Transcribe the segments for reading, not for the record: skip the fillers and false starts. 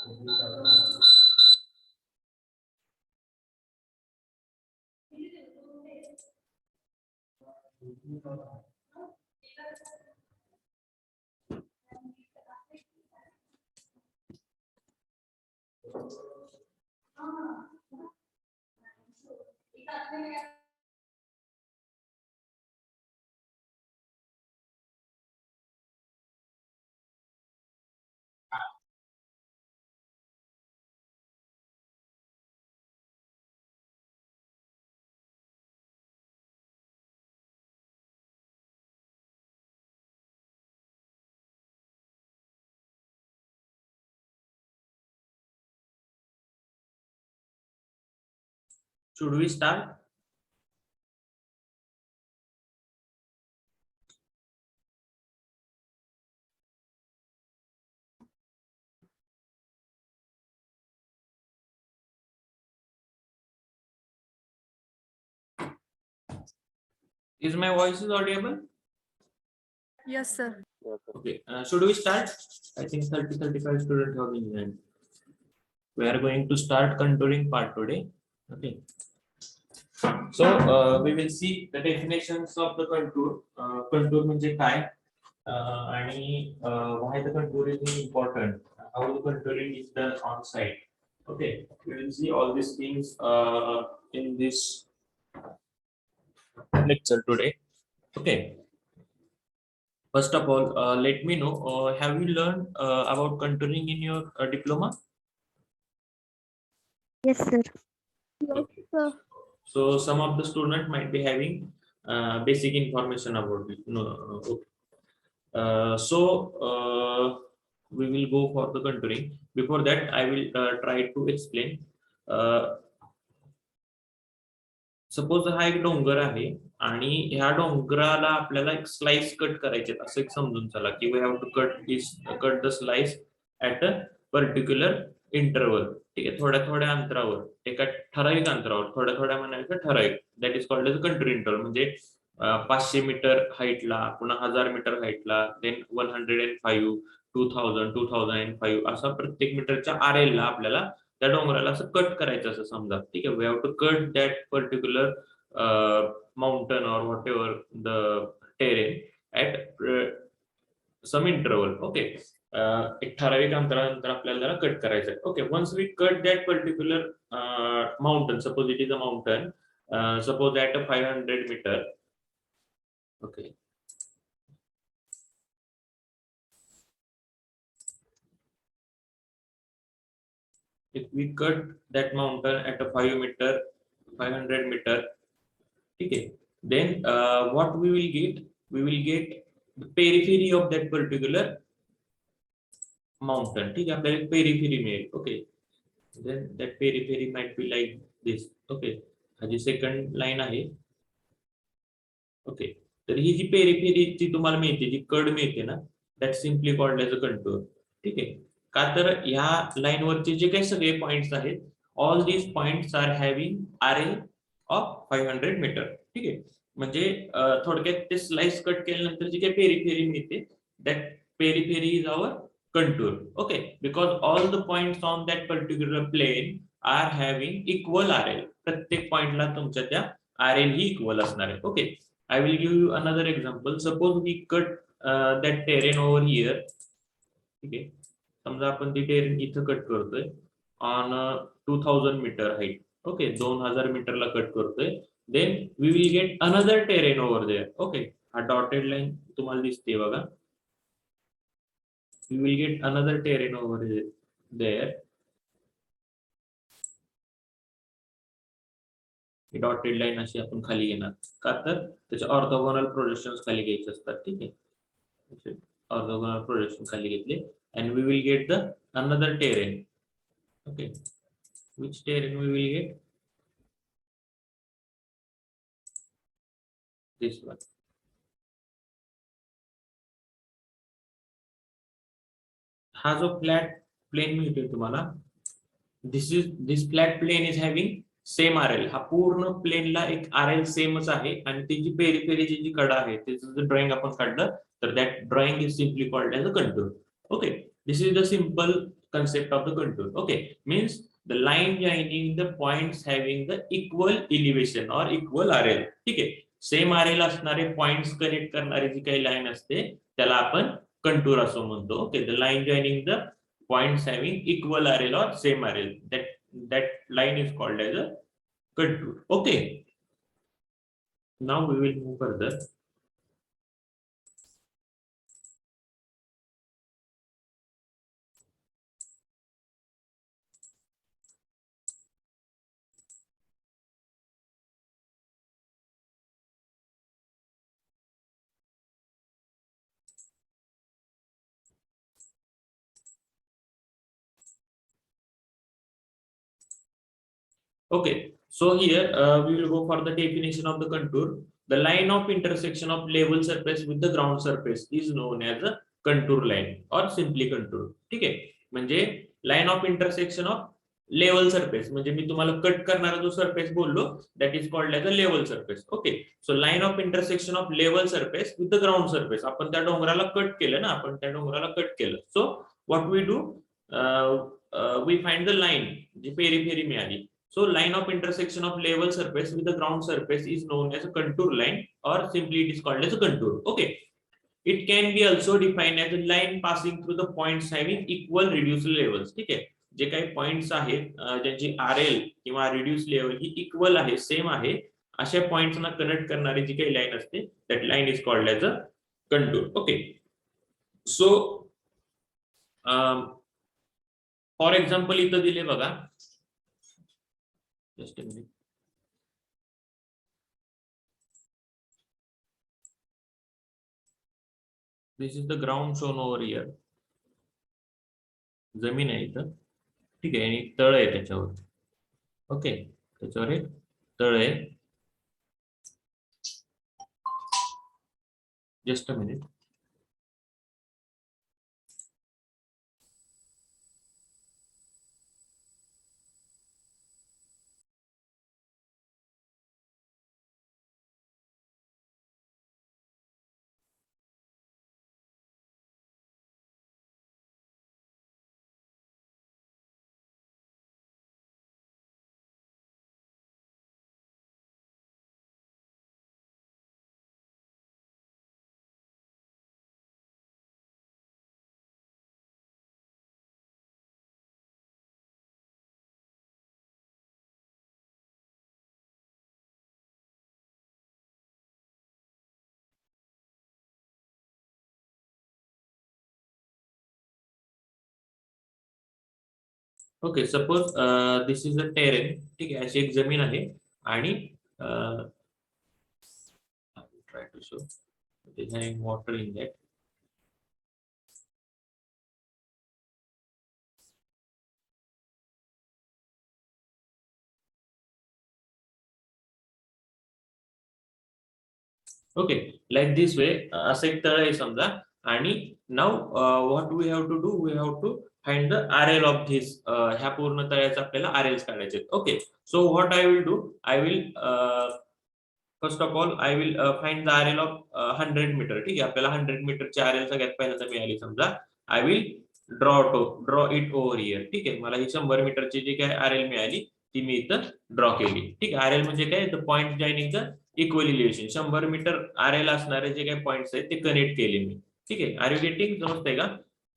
Should we start? Is my voice is audible? Yes, sir. Okay. Should we start? I think 35 students have been joined. We are going to start contouring part today. Okay. So we will see the definitions of the contour. Contour म्हणजे काय? आणि why the contour is important? How the contouring is done on site? Okay. We will see all these things in this lecture today. Okay. First of all, let me know, have you learned about contouring in your diploma? Yes, sir. Okay. So some of the students might be having basic information about it. No, okay. We will go for the contouring. Before that, I will try to explain. Suppose हा एक डोंगर आहे आणि ह्या डोंगराला आपल्याला एक slice cut करायचे असं एक समजून चला की we have to cut the slice at a particular interval. ठीक आहे, थोड्या थोड्या अंतरावर, एका ठराविक अंतरावर, थोड्या थोड्या म्हणायचं ठराविक, that is called as country interval. म्हणजे 500 मीटर हाईटला, पुन्हा 1000 मीटर हाईटला, देन 105, 2000, 2005 असा प्रत्येक मीटरच्या RL ला आपल्याला त्या डोंगराला असं कट करायचं असं समजा. ठीक आहे, we have to cut that particular mountain or whatever the terrain at some interval. Okay, एक ठराविक अंतरानंतर आपल्याला त्याला कट करायचं आहे. Okay, once we cut that particular mountain, suppose it is a mountain, suppose at a 500 metre. Okay, if we cut that mountain at a 500 meter, okay, then what we will get? We will get the periphery of that particular mountain. ठीक है, आपल्याला periphery मिळेल. Okay, then that periphery might be like this. Okay, हा जी second line आहे. Okay, तर ही जी periphery ची तुम्हाला मिळते, जी कड मिळते ना, that simply called as a contour. ठीक आहे, का तर ह्या लाईन वरचे जे काही सगळे पॉइंट्स आहेत, all these points are having RL of 500 metre. ठीक आहे, म्हणजे थोडक्यात ते स्लाइस कट केल्यानंतर जी काही पेरिफेरी मिळते, that periphery is our contour. Okay, because all the points on that particular plane are having equal RL. प्रत्येक पॉइंटला तुमच्या त्या RL ही इक्वल असणार आहे. Okay, I will give you another example. Suppose we cut that terrain over here. Okay, समजा आपण ती terrain इथं कट करतोय on 2000 मीटर height. Okay, 2000 मीटरला कट करतोय. Then we will get another terrain over there. Okay, हा dotted line तुम्हाला दिसते बघा. We will get another terrain over there. Dotted line अशी आपण खाली घेणार, का तर त्याचे ऑर्थोगोनल प्रोजेक्शन्स खाली घ्यायचे असतात. ठीक आहे, ऑर्थोगोनल प्रोजेक्शन खाली घेतले and we will get the another terrain. Okay, which terrain we will get? This one. हा जो फ्लॅट प्लेन मिळतोय तुम्हाला, this flat plane is having same RL. हा पूर्ण प्लेनला एक RL सेमच आहे आणि त्याची पेरिफेरीची जी कडा आहे त्याचं जर ड्रॉइंग आपण काढलं तर that drawing is simply called as a contour. Okay, this is the simple concept of the contour. Okay, means the line joining the points having the equal elevation or equal RL. ठीक आहे, same RL असणारे points connect करणारी जी काही line असते त्याला आपण contour असं म्हणतो. Okay, the line joining the points having equal RL or same RL, that line is called as a contour. Okay, now we will move further. Okay, so here we will go for the definition of the contour. The line of intersection of level surface with the ground surface is known as a contour line or simply contour. ठीक आहे, म्हणजे line of intersection of level surface, म्हणजे मी तुम्हाला cut करणारा जो surface बोललो that is called as a level surface. Okay, so line of intersection of level surface with the ground surface. आपण त्या डोंगराला कट केलं ना, आपण त्या डोंगराला कट केलं. So what we do, we find the line जी पेरीफेरी मिळाली. So line of intersection of level surface with the ground surface is known as a contour line or simply it is called as a contour. Okay, it can be also defined as a line passing through the points having equal reduced levels. ठीक आहे, जे काही points आहेत ज्यांची RL किंवा reduce level ही equal आहे, same आहे, अशा पॉइंट्सना कनेक्ट करणारी जी काही लाईन असते that line is called as a contour. Okay, so for example इथं दिले बघा, just a minute. This is the ground shown over here. जमीन आहे इथं, ठीक आहे, आणि तळ आहे त्याच्यावर. ओके, त्याच्यावर एक तळ आहे. Just a minute. Okay, suppose this is a terrain. ठीक आहे, अशी एक जमीन आहे आणि try to show having water in that. Okay, like this way, असं एक तळ आहे समजा, आणि now what we have to do, we have to find the RL of this. ह्या पूर्ण तळ्याचं आपल्याला RLs काढायचे. Okay, so what I will do, I will first of all I will find the RL of 100 metre. ठीक आहे, आपल्याला 100 मीटरची RL सगळ्यात पहिल्यांदा मिळाली समजा. I will draw it over here. ठीक आहे, मला ही 100 मीटरची जी काय RL मिळाली ती मी इथं ड्रॉ केली. ठीक आहे, RL म्हणजे काय, the point joining the equal elevation. 100 metre RL असणारे जे काही पॉइंट्स आहेत ते कनेक्ट केले मी. ठीक आहे, आर यू गेटिंग, समजतंय का?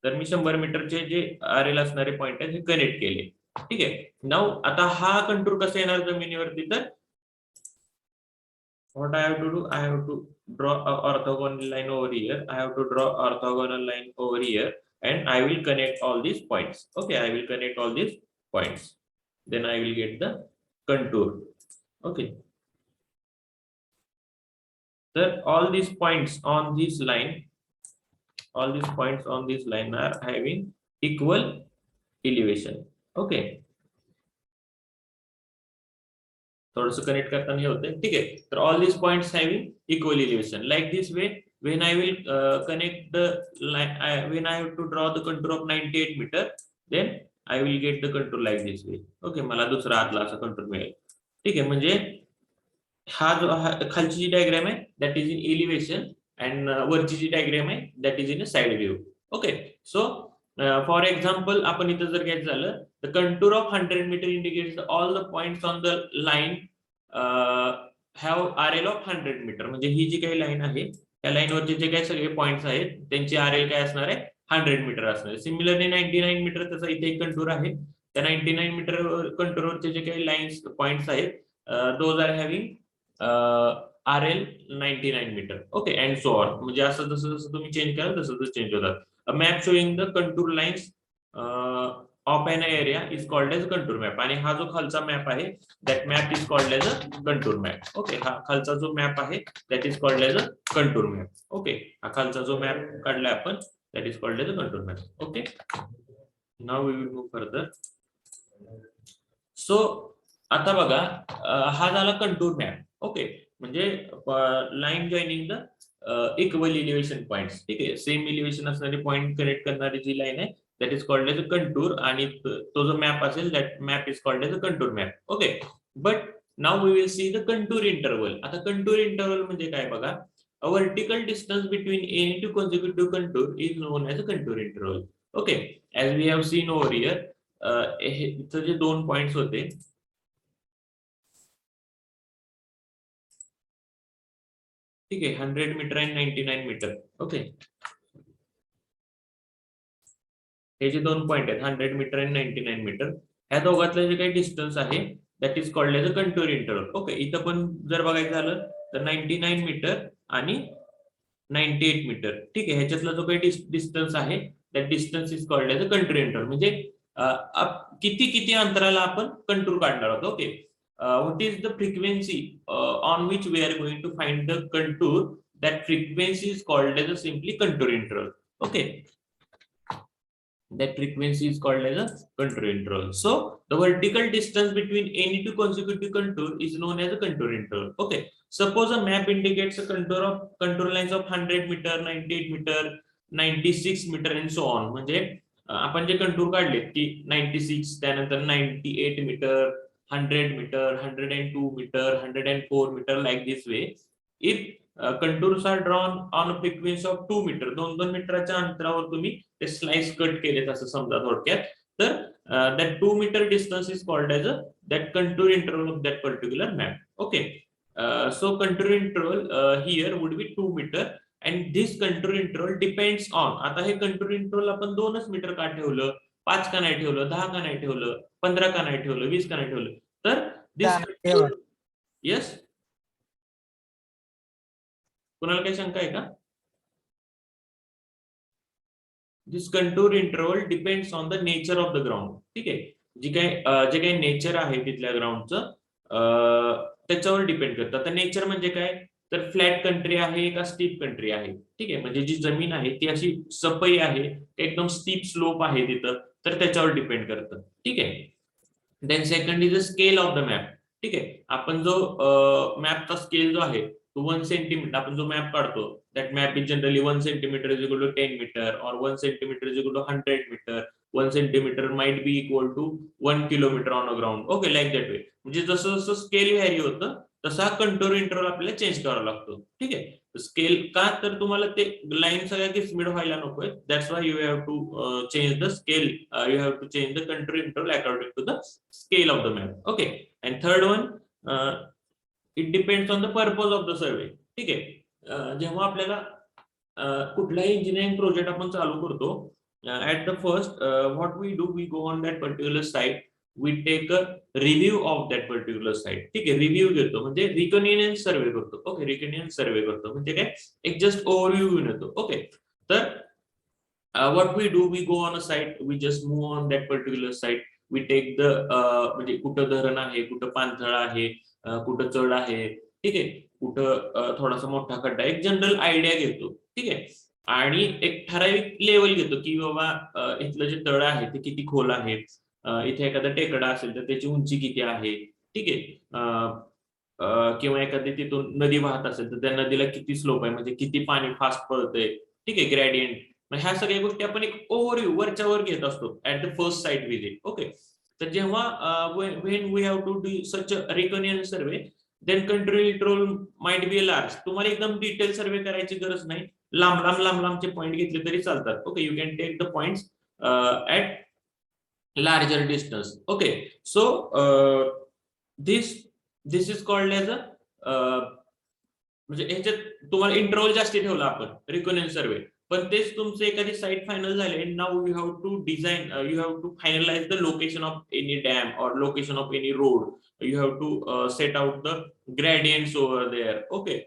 तर मी 100 मीटरचे जे RL असणारे पॉइंट आहेत हे कनेक्ट केले. ठीक आहे, नाव आता हा कंटूर कसा येणार जमिनीवरती, तर what I have to do, I have to draw a orthogonal line over here. I have to draw orthogonal line over here, and I will connect all these points. Okay, I will connect all these points. Then I will get the contour. Okay. So all these points on this line, all these points on this line are having equal elevation. Okay. थोडस connect करताना हे होते. ठीक आहे, तर all this points having equal elevation. Like this way, when I will connect the line, when I have to draw the contour of 98 meter, then I will get the contour like this way. Okay, मला दुसरा आतला असा contour मिळेल. ठीक आहे, म्हणजे हा जो खालची जी डायग्राम आहे that is in elevation, and वरची जी डायग्राम आहे that is in a side view. Okay, so for example आपण इथं जर घ्यायचं झालं the contour of 100 metre indicates all the points on the line have RL of 100 metre. म्हणजे ही जी काही लाईन आहे त्या लाईनवरचे जे काही सगळे पॉइंट्स आहेत त्यांची RL काय असणार आहे 100 मीटर असणार आहे. सिमिलरली 99 मीटर त्याचा इथे एक कंटूर आहे. त्या 99 मीटर कंटूरवरचे जे काही लाईन्स पॉइंट्स आहेत those are having RL 99 metre. Okay and so on. म्हणजे असं जसं जसं तुम्ही चेंज कराल तसं तसं चेंज होतात. A map showing the contour lines of an area is called as contour map. आणि हा जो खालचा मॅप आहे that map is called as a contour map. Okay हा खालचा जो मॅप आहे that is called as a contour map. Okay हा खालचा जो मॅप काढलाय आपण that is called as a contour map. Okay now we will move further. So आता बघा हा झाला कंटूर मॅप. ओके म्हणजे line joining the equal elevation points. ठीक आहे सेम इलिव्हेशन असणारे पॉइंट कनेक्ट करणारी जी लाईन आहे that is called as a contour आणि तो जो मॅप असेल that map is called as a contour map. Okay but now we will see the contour interval. आता कंटूर इंटरवल म्हणजे काय बघा a vertical distance between any two consecutive contour is known age a contour interval. Okay as we have seen over here इथं जे दोन points होते ठीक आहे 100 मीटर आणि 99 मीटर. ओके हे जे दोन पॉइंट आहेत 100 मीटर आणि 99 मीटर ह्या दोघातलं जे काही डिस्टन्स आहे that is called as a contour interval. Okay इथं पण जर बघायचं झालं तर 99 मीटर आणि 98 मीटर. ठीक आहे ह्याच्यातला जो काही डिस्टन्स आहे that distance is called as a contour interval. म्हणजे किती किती अंतराला आपण कंटूर काढणार आहोत. Okay what is the frequency on which we are going to find the contour that frequency is called as a simply contour interval. Okay that frequency is called as a contour interval. So the vertical distance between any two consecutive contour is known as a contour interval. Okay suppose a map indicates a contour lines of 100 meter 98 meter 96 meter and so on. म्हणजे आपण जे contour काढलेत की 96 त्यानंतर 98 metre 100 metre 102 metre 104 metre like this way. If contours are drawn on a frequency of 2 metre 2 मीटरच्या अंतरावर तुम्ही ते स्लाइस कट केलेत असं समजा थोडक्यात तर that 2 meter distance is called as a that contour interval of that particular map. Okay so contour interval here would be 2 meter and this contour interval depends on. आता हे contour interval आपण 2च metre का ठेवलं 5 का नाही ठेवलं 10 का नाही ठेवलं 15 का नाही ठेवलं 20 का नाही ठेवलं तर this yes कुणाला काही शंका आहे का? This contour interval depends on the nature of the ground. ठीक आहे जे काही नेचर आहे तिथल्या ग्राउंडचं त्याच्यावर डिपेंड करतं. आता नेचर म्हणजे काय तर फ्लॅट कंट्री आहे का स्टीप कंट्री आहे. ठीक आहे म्हणजे जी जमीन आहे ती अशी सपई आहे एकदम स्टीप स्लोप आहे तिथं तर त्याच्यावर डिपेंड करतं. ठीक आहे then second is the scale of the map. ठीक आहे आपण जो मॅपचा स्केल जो आहे तो 1 सेंटीमीटर आपण जो मॅप काढतो that map is generally 1 centimeter is equal to 10 meter or 1 centimeter is equal to 100 meter. 1 centimeter might be equal to 1 kilometer on a ground. Okay like that way. म्हणजे जसं जसं scale vary होतं तसा contour interval आपल्याला change करावा लागतो. ठीक आहे स्केल का तर तुम्हाला ते लाईन सगळ्या किसमिड व्हायला नकोय that's why you have to change the scale you have to change the contour interval according to the scale of the map. Okay and third one it depends on the purpose of the survey. ठीक आहे जेव्हा आपल्याला कुठलाही engineering project आपण चालू करतो at the first what we do we go on that particular site we take a review of that particular site. ठीक आहे रिव्ह्यू घेतो म्हणजे रिकॉग्निझन्स सर्वे करतो. ओके रिकॉग्निझन्स सर्वे करतो म्हणजे काय एक जस्ट ओव्हरव्ह्यू घेऊन येतो. ओके तर what we do we go on a site we just move on that particular site we take the म्हणजे कुठं धरण आहे कुठं पाणथळ आहे कुठं चढ आहे. ठीक आहे कुठं थोडासा मोठा खड्डा एक जनरल आयडिया घेतो. ठीक आहे आणि एक ठराविक लेवल घेतो की बाबा इथलं जे तळ आहे ते किती खोल आहे इथे एखादा टेकडा असेल तर त्याची उंची किती आहे. ठीक आहे किंवा एखादी तिथून नदी वाहत असेल तर त्या नदीला किती स्लोप आहे म्हणजे किती पाणी फास्ट पळतंय. ठीक आहे ग्रेडियंट ह्या सगळ्या गोष्टी आपण एक ओव्हरव्ह्यू वरच्या वर घेत असतो at the first site visit. Okay तर जेव्हा when we have to do such reconnaissance survey then contour interval might be large. तुम्हाला एकदम डिटेल सर्वे करायची गरज नाही लांब लांबचे पॉईंट घेतले तरी चालतात. Okay you can take the points at larger distance. Okay, so this is called as a म्हणजे ह्याच्यात तुम्हाला इंटरव्हल जास्ती ठेवला आपण रिकॉनेस सर्वे, पण तेच तुमचे एखादी साईट फायनल झाले, now you have to design, you have to finalise the location of any dam और location of any road, you have to set out the gradients over there. Okay,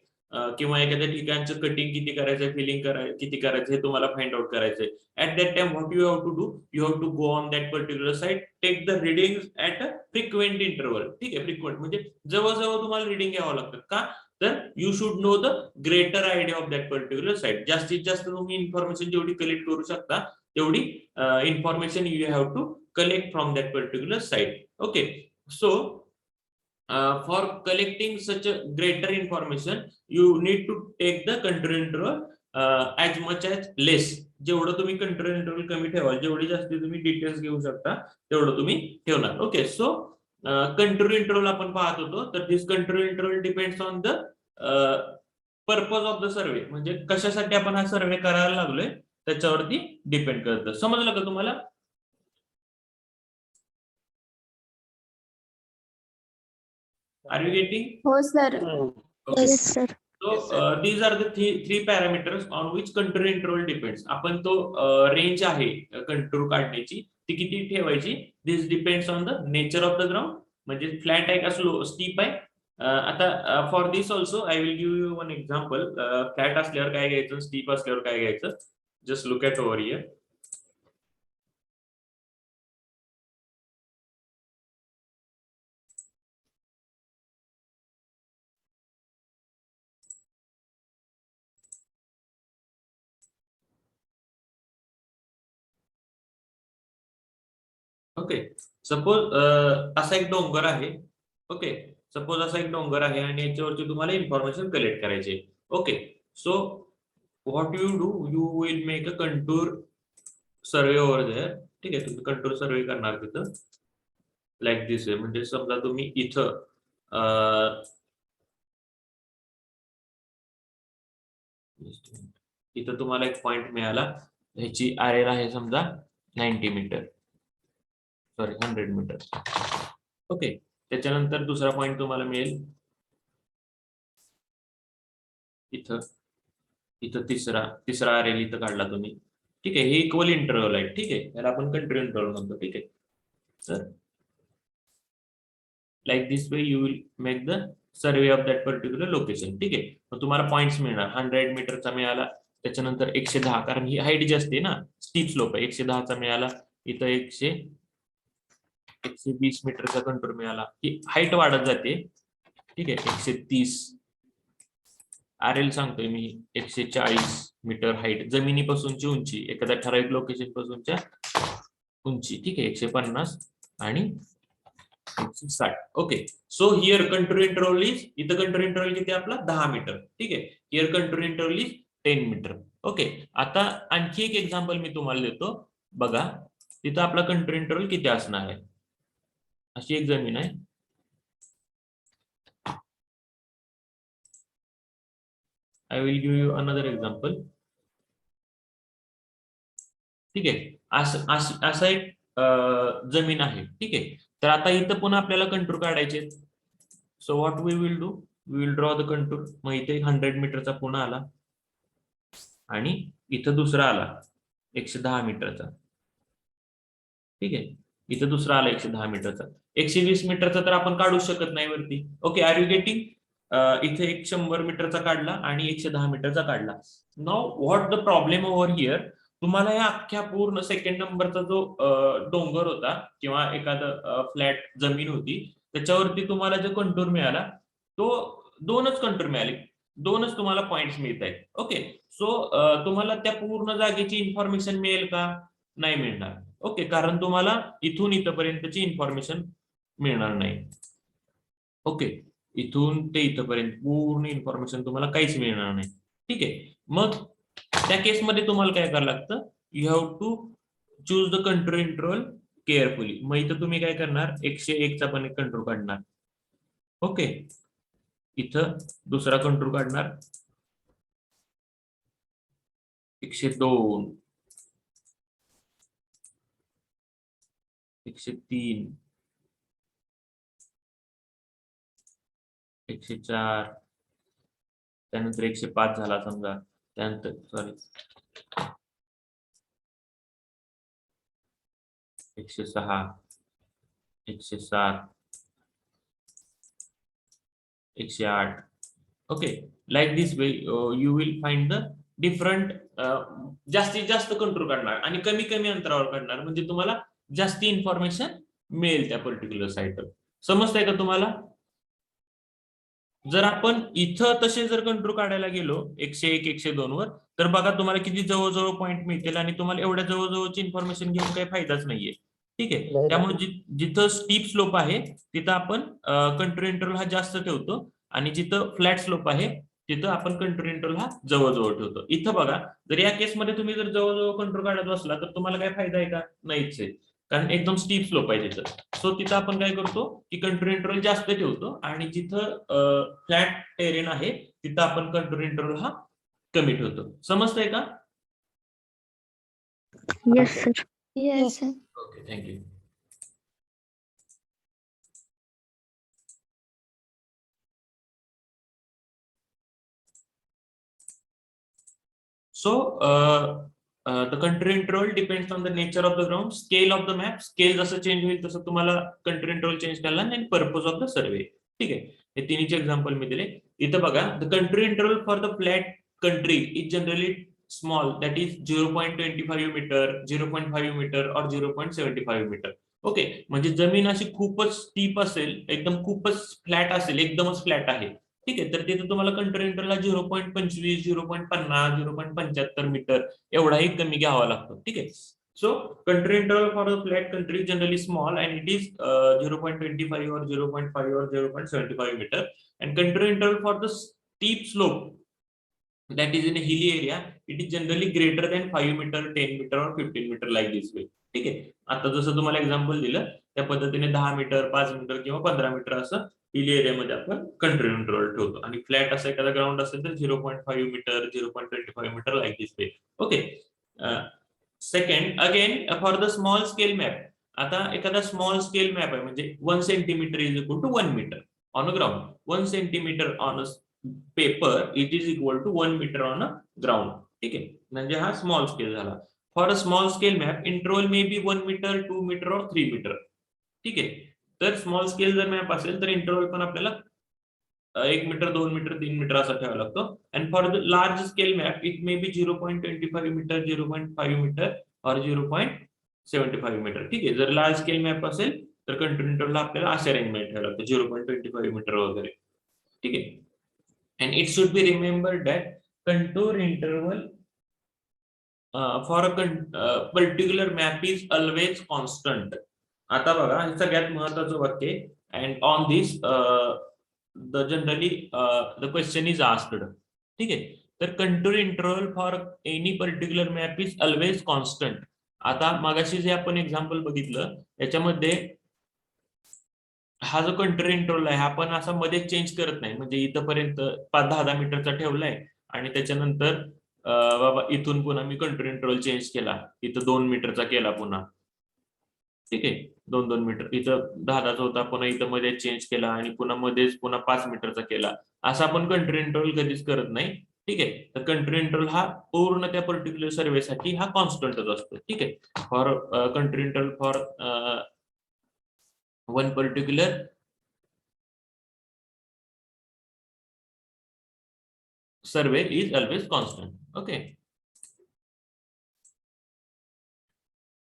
किंवा एखाद्या ठिकाणचं कटिंग किती करायचंय, feeling किती करायचं हे तुम्हाला फाइंड आउट करायचंय. At that time what you have to do, you have to go on that particular site, take the reading at a frequent interval. ठीक आहे, फ्रिक्वेंट म्हणजे जवळजवळ तुम्हाला रिडिंग घ्यावं लागतं. का तर you should know the greater idea of that particular site. जास्तीत जास्त तुम्ही इन्फॉर्मेशन जेवढी कलेक्ट करू शकता तेवढी information you have to collect from that particular site. Okay, so for collecting such a greater information you need to take the control interval as much as less. जेवढं तुम्ही control interval कमी ठेवाल, जेवढी जास्ती तुम्ही डिटेल्स घेऊ शकता तेवढं तुम्ही ठेवणार. ओके, सो कंट्रोल इंटरव्हल आपण पाहत होतो. तर this control interval depends on the purpose of the survey, म्हणजे कशासाठी आपण हा सर्वे करायला लागलोय त्याच्यावरती डिपेंड करतं. समजलं का तुम्हाला? Are you getting? हो sir. Okay. Yes sir. So these are the three parameters on which contour interval depends. आपण तो रेंज आहे कंटूर काढण्याची ती किती ठेवायची, this depends on the nature of the ground, म्हणजे फ्लॅट आहे का स्लो स्टीप आहे. आता for this also I will give you one example. Flat असल्यावर काय घ्यायचं, स्टीप असल्यावर काय घ्यायचं, just look at over here. Okay, suppose असा एक डोंगर आहे. ओके, सपोज असा एक डोंगर आहे आणि याच्यावरती तुम्हाला इन्फॉर्मेशन कलेक्ट करायची. Okay, so what you do, you will make a contour survey over there. ठीक आहे, तुम्ही कंटूर सर्वे करणार तिथं लाईक दिस आहे. म्हणजे समजा तुम्ही इथं इथं तुम्हाला एक पॉइंट मिळाला, ह्याची आर आहे समजा 90 मीटर, सॉरी 100 मीटर. ओके, त्याच्यानंतर दुसरा पॉइंट तुम्हाला मिळेल इथं, इथं तिसरा आर इथं काढला तुम्ही. ठीक आहे, हे इक्वल इंटरव्हल आहे. ठीक आहे, याला आपण कंट्रोल इंटरव्हल म्हणतो. ठीक आहे, तर like this way you will make the survey of that particular location. ठीक आहे, मग तुम्हाला पॉइंट्स मिळणार. 100 मीटरचा मिळाला, त्याच्यानंतर 110, कारण ही हाईट जी असते ना, स्टीप स्लोप आहे, 110चा मिळाला. इथं 120 मीटरचा कंट्रोल मिळाला. ही हाईट वाढत जाते. ठीक आहे, 130 आर सांगतोय मी, 140 मीटर हाईट, जमिनीपासूनची उंची, एखाद्या ठराविक लोकेशन पासूनच्या उंची. ठीक आहे, 150 आणि 160. Okay, so here control interval is, इथं कंट्रोल इंटरव्हल किती आपला 10 मीटर. ठीक आहे, here control interval is 10 metre. Okay, आता आणखी एक एक्झाम्पल मी तुम्हाला देतो. बघा, तिथं आपला कंट्रोल इंटरव्हल किती असणार आहे. अशी एक जमीन आहे. I will give you another example. ठीक आहे, असं एक जमीन आहे. ठीक आहे, तर आता इथं पुन्हा आपल्याला कंटूर काढायचे. So what we will do, we will draw the contour. मग इथे 100 मीटरचा पुन्हा आला आणि इथं दुसरा आला 110 मीटरचा. ठीक आहे, इथं दुसरा आला 110 मीटरचा. 120 मीटरचा तर आपण काढू शकत नाही वरती. Okay, are you getting? इथे 100 मीटरचा काढला आणि 110 मीटरचा काढला. Now what the problem over here, तुम्हाला या अख्ख्या पूर्ण सेकंड नंबरचा जो डोंगर होता किंवा एखादं फ्लॅट जमीन होती, त्याच्यावरती तुम्हाला जो कंटूर मिळाला तो दोनच कंटूर मिळाले, दोनच तुम्हाला पॉइंट्स मिळत आहेत. ओके, सो तुम्हाला त्या पूर्ण जागेची इन्फॉर्मेशन मिळेल का? नाही मिळणार. ओके, कारण तुम्हाला इथून इथपर्यंतची इन्फॉर्मेशन मिळणार नाही. ओके, इथून ते इथपर्यंत पूर्ण इन्फॉर्मेशन तुम्हाला काहीच मिळणार नाही. ठीक आहे, मग त्या केसमध्ये तुम्हाला काय करावं लागतं, you have to choose the control interval carefully. मग इथं तुम्ही काय करणार, 101 चा पण एक कंट्रोल काढणार. ओके, इथं दुसरा कंट्रोल काढणार 102, 103, 104, त्यानंतर 105 झाला समजा, त्यानंतर sorry 106, 107, 108. Okay, like this way you will find the different जास्तीत जास्त कंट्रोल काढणार आणि कमी कमी अंतरावर काढणार, म्हणजे तुम्हाला जास्ती इन्फॉर्मेशन मिळेल त्या पर्टिक्युलर साईटवर. समजतंय का तुम्हाला? जर आपण इथं तसे जर कंट्रोल काढायला गेलो 101, 102 वर, तर बघा तुम्हाला किती जवळजवळ पॉईंट मिळतील आणि तुम्हाला एवढ्या जवळजवळची इन्फॉर्मेशन घेऊन काही फायदाच नाहीये. ठीक आहे, त्यामुळे जिथं स्टीप स्लोप आहे तिथं आपण कंट्रोल इंटरव्हल हा जास्त ठेवतो आणि जिथं फ्लॅट स्लोप आहे तिथं आपण कंट्रोल इंटरव्हल हा जवळजवळ ठेवतो. इथं बघा, जर या केसमध्ये तुम्ही जर जवळजवळ कंट्रोल काढत बसला तर तुम्हाला काय फायदा आहे का? नाहीच आहे, कारण एकदम स्टीप स्लोप आहे तिथं. सो तिथं आपण काय करतो की कंट्रोल इंटरव्हल जास्त ठेवतो आणि जिथं फ्लॅट टेरेन आहे तिथं आपण कंट्रोल इंटरव्हल हा कमी ठेवतो. समजतंय का? Yes, sir. Yes, sir. Okay, thank you. So the contour interval depends on the nature of the ground, scale of the map. Scale जसं चेंज होईल तसं तुम्हाला contour interval चेंज करायला आणि पर्पज ऑफ द सर्वे. ठीक आहे, हे तिन्हीचे एक्झाम्पल मी दिले. इथं बघा, the control interval for the flat country is generally small, that is 0.25 metre, 0.5 metre or 0.75 metre. Okay, म्हणजे जमीन अशी खूपच स्टीप असेल, एकदम खूपच फ्लॅट असेल, एकदमच फ्लॅट आहे. ठीक आहे, तर तिथे तुम्हाला कंट्रोल इंटरवलला 0.25, 0.50, 0.75 मीटर एवढाही कमी घ्यावा लागतो. ठीक आहे, so control interval for a flat country generally small and it is 0.25 or 0.5 or 0.75 metre, and control interval for the steep slope that is in a hilly area, it is generally greater than 5 meter, 10 meter or 15 meter like this way. ठीक आहे, आता जसं तुम्हाला example दिलं त्या पद्धतीने 10 metre, 5 metre किंवा 15 metre असं हिली एरियामध्ये आपण कंट्रोल इंटरवल ठेवतो आणि फ्लॅट असं एखादा ग्राउंड असेल तर 0.5 metre, 0.25 metre like this way. Okay, second again for the small scale map. आता एखादा स्मॉल स्केल मॅप आहे, म्हणजे 1 centimetre is equal to 1 metre on a ground, 1 centimetre on a paper it is equal to 1 metre on a ground. ठीक आहे, म्हणजे हा small scale झाला. For a small scale map interval may be 1 metre, 2 metre or 3 metre. ठीक आहे, तर small scale जर map असेल तर इंटरवल पण आपल्याला 1 मीटर, 2 मीटर, 3 मीटर असा ठेवावा लागतो. And for the large scale map it may be 0.25 metre, 0.5 metre or 0.75 metre. ठीक आहे, जर लार्ज स्केल मॅप असेल तर कंट्रोल इंटरवलला आपल्याला अशा रेंजमध्ये ठेवावं लागतं, 0.25 मीटर वगैरे. ठीक आहे, and it should be remembered that contour interval for a particular map is always constant. आता बघा, हे सगळ्यात महत्त्वाचं वाक्य आहे, and on this the generally the question is asked. ठीक आहे, तर contour interval for any particular map is always constant. आता मगाशी जे आपण एक्झाम्पल बघितलं त्याच्यामध्ये हा जो कंट्रोल इंटरवल आहे आपण असा मध्ये चेंज करत नाही, म्हणजे इथपर्यंत 5-10 मीटरचा ठेवलाय आणि त्याच्यानंतर बाबा इथून पुन्हा मी कंट्रोल इंटरवल चेंज केला, इथं 2 मीटरचा केला पुन्हा. ठीक आहे, 2-2 मीटर, इथं 10-10चा होता पुन्हा इथं मध्ये चेंज केला आणि पुन्हा मध्येच पुन्हा 5 मीटरचा केला. असं आपण कंट्रोल इंटरवल कधीच करत नाही. ठीक आहे, तर कंट्रोल इंटरवल हा पूर्ण त्या पर्टिक्युलर सर्वेसाठी हा कॉन्स्टंटच असतो. ठीक आहे, for control interval for one particular survey is always constant. Okay,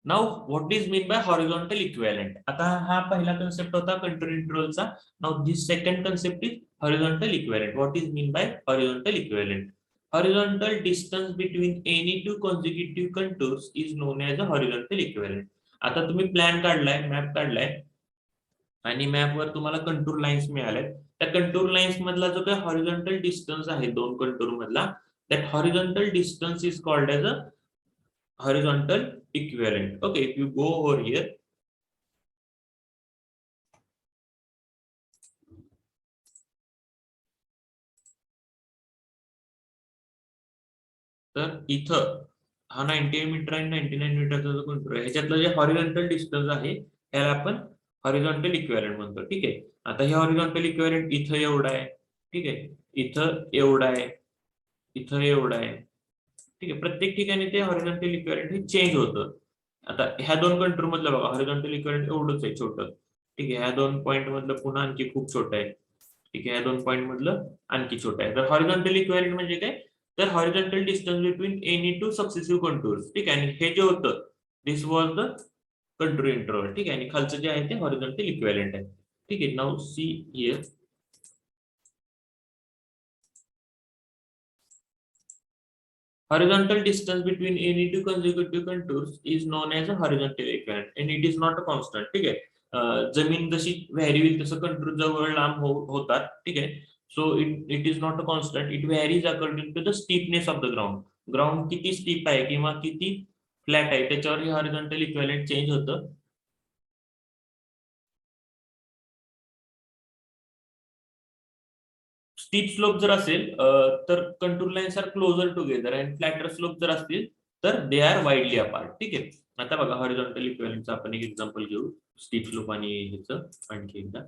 now what is mean by horizontal equivalent? आता हा पहिला concept होता contour intervalचा. Now this second concept is horizontal equivalent. What is mean by horizontal equivalent? Horizontal distance between any two consecutive contours is known as a horizontal equivalent. आता तुम्ही plan काढलाय, map काढलाय आणि मॅपवर तुम्हाला कंटूर लाईन्स मिळाल्या. त्या contour lines मधला जो काही हॉरिझॉन्टल डिस्टन्स आहे दोन कंटूर मधला, that horizontal distance is called as a horizontal equivalent. Okay, if you go over here, तर इथं हा 98 मीटर आणि 99 मीटरचा जो कंटूर आहे ह्याच्यातलं जे हॉरिझॉन्टल डिस्टन्स आहे याला आपण हॉरिझॉन्टल इक्विव्हॅलेंट म्हणतो. ठीक आहे. आता हे हॉरिझॉन्टल इक्विव्हॅलेंट इथं एवढं आहे. ठीक आहे. इथं एवढं आहे, इथं एवढं आहे. ठीक आहे. प्रत्येक ठिकाणी ते हॉरिझॉन्टल इक्विव्हॅलेंट हे चेंज होतं. आता ह्या दोन कंट्रोल मधलं बघा हॉरिझॉन्टल इक्विव्हॅलेंट एवढंच आहे छोटं. ठीक आहे. ह्या दोन पॉईंट मधलं पुन्हा आणखी खूप छोटं आहे. ठीक आहे. ह्या दोन पॉईंट मधलं आणखी छोटं आहे. तर हॉरिझॉन्टल इक्विव्हॅलेंट म्हणजे काय, तर horizontal distance between any to successive contours. ठीक आहे. आणि हे जे होतं दिस वॉज द कंट्रोल इंटरव्हल. ठीक आहे. आणि खालचं जे आहे ते हॉरिझॉन्टल इक्विव्हॅलेंट आहे. ठीक आहे. Now see here. Horizontal distance between any two consecutive contours is known as a horizontal equivalent and it is not a constant. ठीक आहे. जमीन जशी व्हॅरी होईल तसं कंटूर जवळ लांब होतात. ठीक आहे. So it is not a constant. It varies according to the steepness of the ground. Ground किती स्टीप आहे किंवा किती फ्लॅट आहे त्याच्यावर हे हॉरिझॉन्टल इक्विव्हॅलेंट चेंज होतं. स्टीप स्लोप जर असेल तर contour lines are closer together and flatter slope जर असतील तर दे आर वाईडली अपार्ट. ठीक आहे. आता बघा हॉरिझॉन्टल इक्विव्हॅलेंटचं आपण एक एक्झाम्पल घेऊ स्टीप स्लोप आणि ह्याचं आणखी एकदा.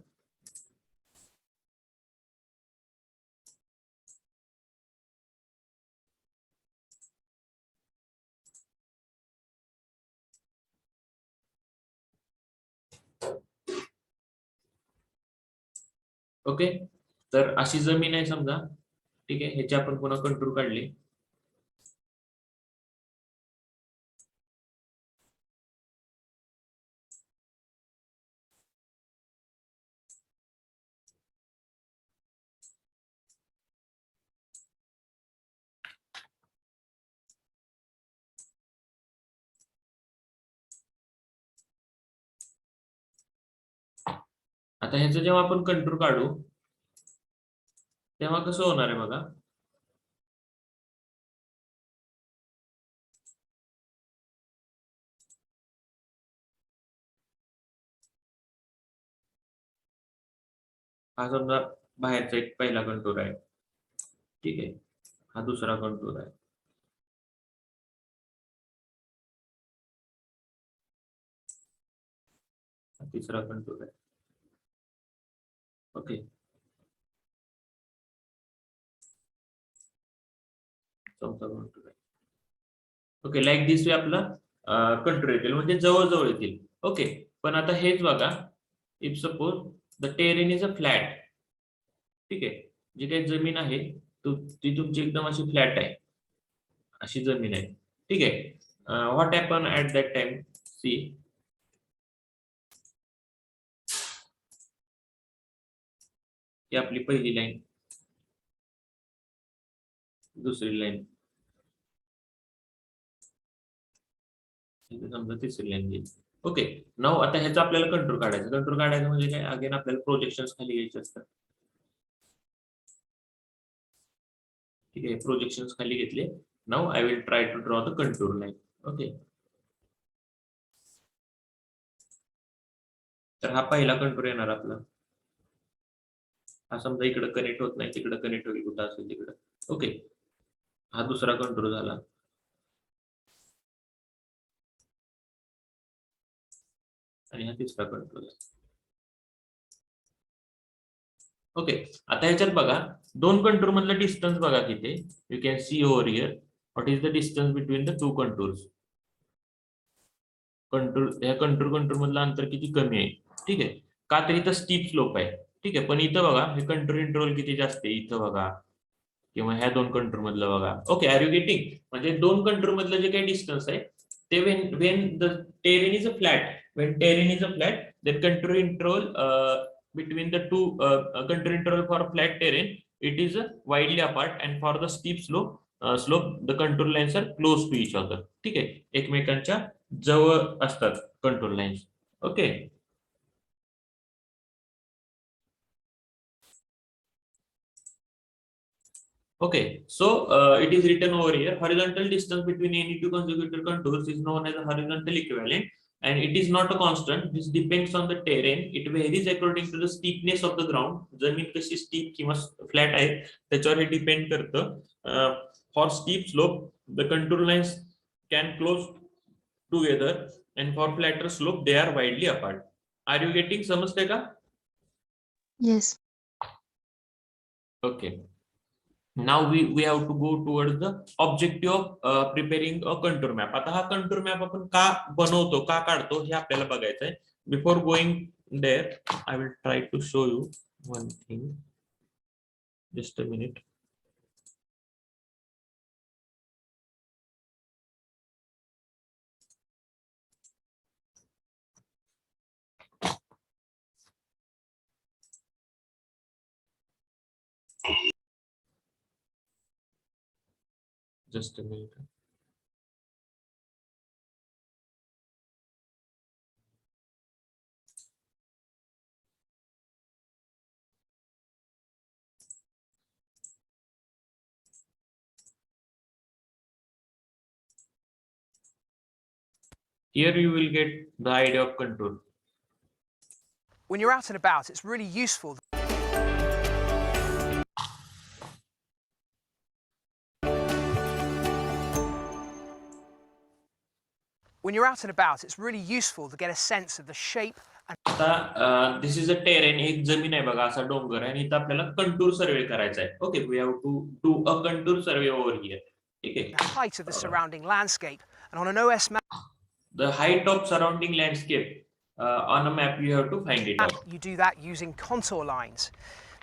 ओके. तर अशी जमीन आहे समजा. ठीक आहे. ह्याचे आपण पुन्हा कंटूर काढले. आता ह्याचं जेव्हा आपण कंटूर काढू तेव्हा कसं होणार आहे बघा. हा समजा बाहेरचा एक पहिला कंटूर आहे. ठीक आहे. हा दुसरा कंटूर आहे. हा तिसरा कंटूर आहे. ओके. चौथा कंटूर आहे. ओके. लाईक दिस वे आपला कंटूर येतील म्हणजे जवळ येतील. ओके. पण आता हेच बघा if suppose the terrain is a flat. ठीक आहे. जी काही जमीन आहे ती तुमची एकदम अशी फ्लॅट आहे. अशी जमीन आहे. ठीक आहे. What happen at that time. See ही आपली पहिली लाईन, दुसरी लाईन, समजा तिसरी लाईन घेईल. ओके. नाव आता ह्याचा आपल्याला कंट्रोल काढायचं म्हणजे काय अगेन आपल्याला प्रोजेक्शन खाली घ्यायचे असतात. ठीक आहे. प्रोजेक्शन खाली घेतले. नाव I will try to draw the contour line. Okay. तर हा पहिला कंटूर येणार आपला. हा समजा इकडे कनेक्ट होत नाही, तिकडे कनेक्ट होईल कुठं असेल तिकडे. ओके. हा दुसरा कंटूर झाला. आणि हा तिसरा कंटूर झाला. ओके. आता ह्याच्यात बघा दोन कंटूर मधलं डिस्टन्स बघा किती. You can C over here what is the distance between the two contours. ह्या कंटूर मधलं अंतर किती कमी आहे. ठीक आहे. का तर इथं स्टीप स्लोप आहे. ठीक आहे. पण इथं बघा हे कंटूर इंटरवल किती जास्त आहे इथं बघा किंवा ह्या दोन कंटूर मधलं बघा. ओके. Are you getting. म्हणजे दोन कंटूर मधलं जे काही डिस्टन्स आहे ते when the terrain is a flat then contour interval between the two contour interval for flat terrain it is widely apart and for the steep slope the contour lines are close to each other. ठीक आहे. एकमेकांच्या जवळ असतात contour lines. Okay. Okay, so it is written over here. Horizontal distance between any two consecutive contours is known as a horizontal equivalent, and it is not a constant. This depends on the terrain. It varies according to the steepness of the ground. जमीन कशी steep किंवा flat आहे त्याच्यावर हे depend करतं. For steep slope, the contour lines can close together, and for flatter slope, they are widely apart. Are you getting? समजते का? Yes. Okay. Now we have to go towards the objective of preparing a contour map. आता हा contour map आपण का बनवतो, का काढतो हे आपल्याला बघायचं आहे. Before going there, I will try to show you one thing. Just a minute. Just a minute. Here you will get the idea of contour. When you're out and about, it's really useful. When you're out and about, it's really useful to get a sense of the shape and आता दिस is a terrain, एक जमीन आहे बघा, असा डोंगर आहे आणि इथं आपल्याला कंटूर सर्वे करायचा आहे. Okay, we have to do a contour survey over here. ठीक आहे. the height of the surrounding landscape. And on an OS map, The height of surrounding landscape on a map you have to find it out. you do that using contour lines.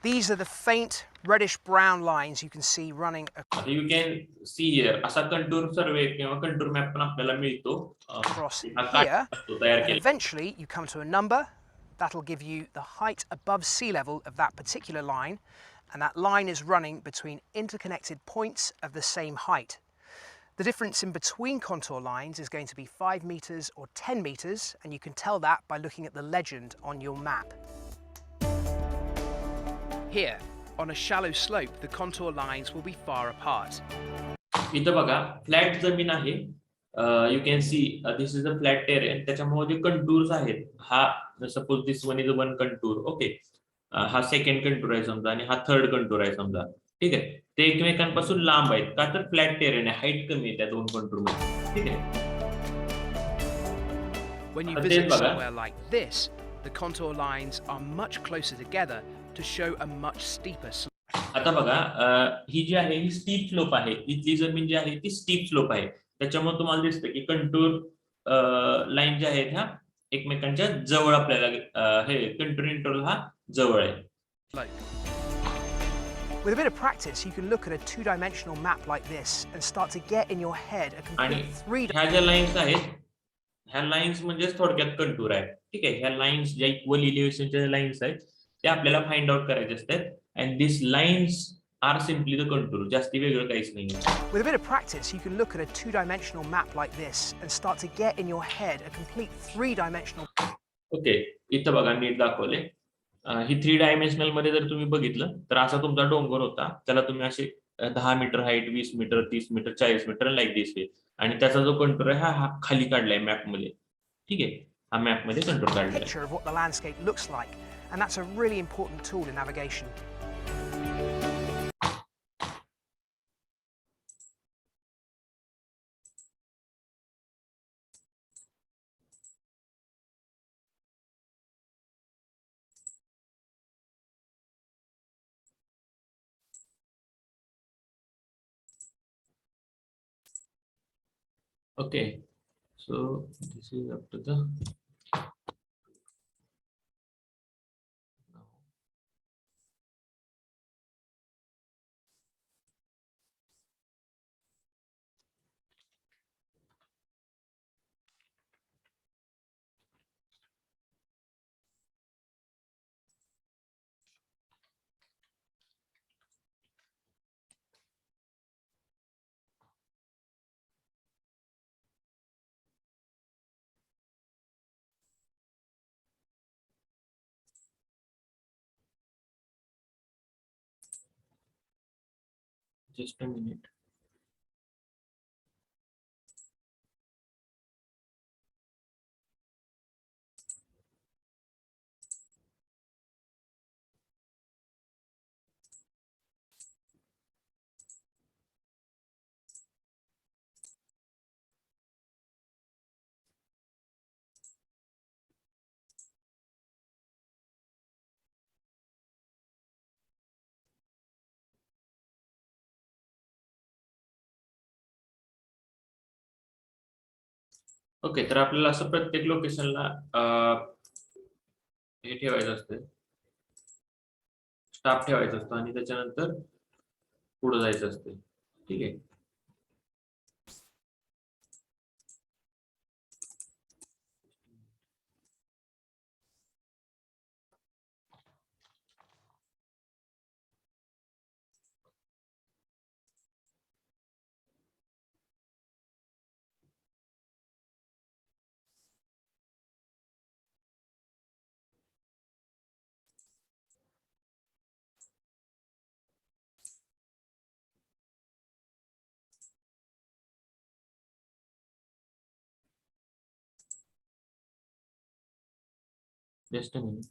These are the faint reddish-brown lines you can see running आता you can see here असा contour सर्वे किंवा contour map पण आपल्याला मिळतो. across हा काठ here. असतो तयार And केला. eventually, you come to a number. That'll give you the height above sea level of that particular line. And that line is running between interconnected points of the same height. The difference in between contour lines is going to be 5 meters or 10 meters, and you can tell that by looking at the legend on your map. Here, on a shallow slope, the contour lines will be far apart. इथं बघा flat जमीन आहे. You can see this is a flat terrain. त्याच्यामुळे जे contours आहेत, हा suppose this one is one contour. Okay, हा second contour आहे समजा आणि हा थर्ड कंटूर आहे समजा. ठीक आहे, ते एकमेकांपासून लांब आहेत का तर फ्लॅट टेरेन आहे, हाईट कमी आहे त्या दोन कंटूर मध्ये. ठीक आहे. When you But visit then, Baga- somewhere like this, the contour lines are much closer together to show a much steeper slope. आता बघा ही जी आहे ही स्टीप स्लोप आहे. इथली जमीन जी आहे ती स्टीप स्लोप आहे. त्याच्यामुळे तुम्हाला दिसतं की कंटूर लाईन ज्या आहेत ह्या एकमेकांच्या जवळ आपल्याला हे कंटूर इंटरव्हल हा जवळ आहे. With a bit of practice, you can look at a two-dimensional map like this and start to get in your head a आणि complete three. ह्या ज्या लाईन्स आहेत, ह्या लाईन्स म्हणजेच थोडक्यात कंटूर आहे. ठीक आहे, ह्या लाईन्स ज्या इक्वल इलिव्हेशनच्या लाईन्स आहेत त्या आपल्याला फाइंड आउट करायचे असतात. And this lines are simply the contour. जास्ती वेगळं काहीच नाही. With a bit of practice, you can look at a two-dimensional map like this and start to get in your head a complete three-dimensional. Okay, इथं बघा नीट दाखवले. ही 3 dimensional मध्ये जर तुम्ही बघितलं तर असा तुमचा डोंगर होता. त्याला तुम्ही असे 10 metre height, 20 metre, 30 metre, 40 metre like this way. आणि त्याचा जो कंटूर आहे हा खाली काढलाय मॅप मध्ये. ठीक आहे, हा मॅप मध्ये कंटूर काढलाय. Picture of what the landscape looks like, and that's a really important tool in navigation. Okay, so this is up to the just a minute. Okay, तर आपल्याला असं प्रत्येक लोकेशनला हे ठेवायचं असतं, स्टाफ ठेवायचा असतो आणि त्याच्यानंतर पुढे जायचं असते. ठीक आहे. Just a minute.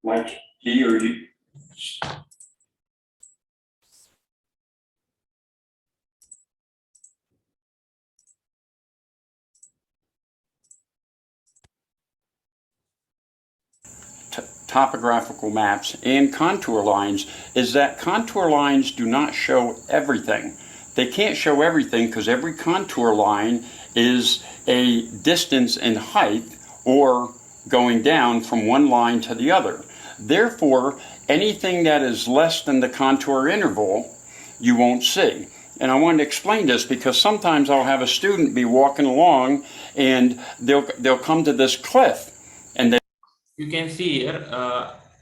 Like he or you. Topographical maps and contour lines is that contour lines do not show everything. They can't show everything because every contour line is a distance in height or going down from one line to the other. Therefore, anything that is less than the contour interval, you won't see. And I wanted to explain this because sometimes I'll have a student be walking along and they'll come to this cliff and You can see here,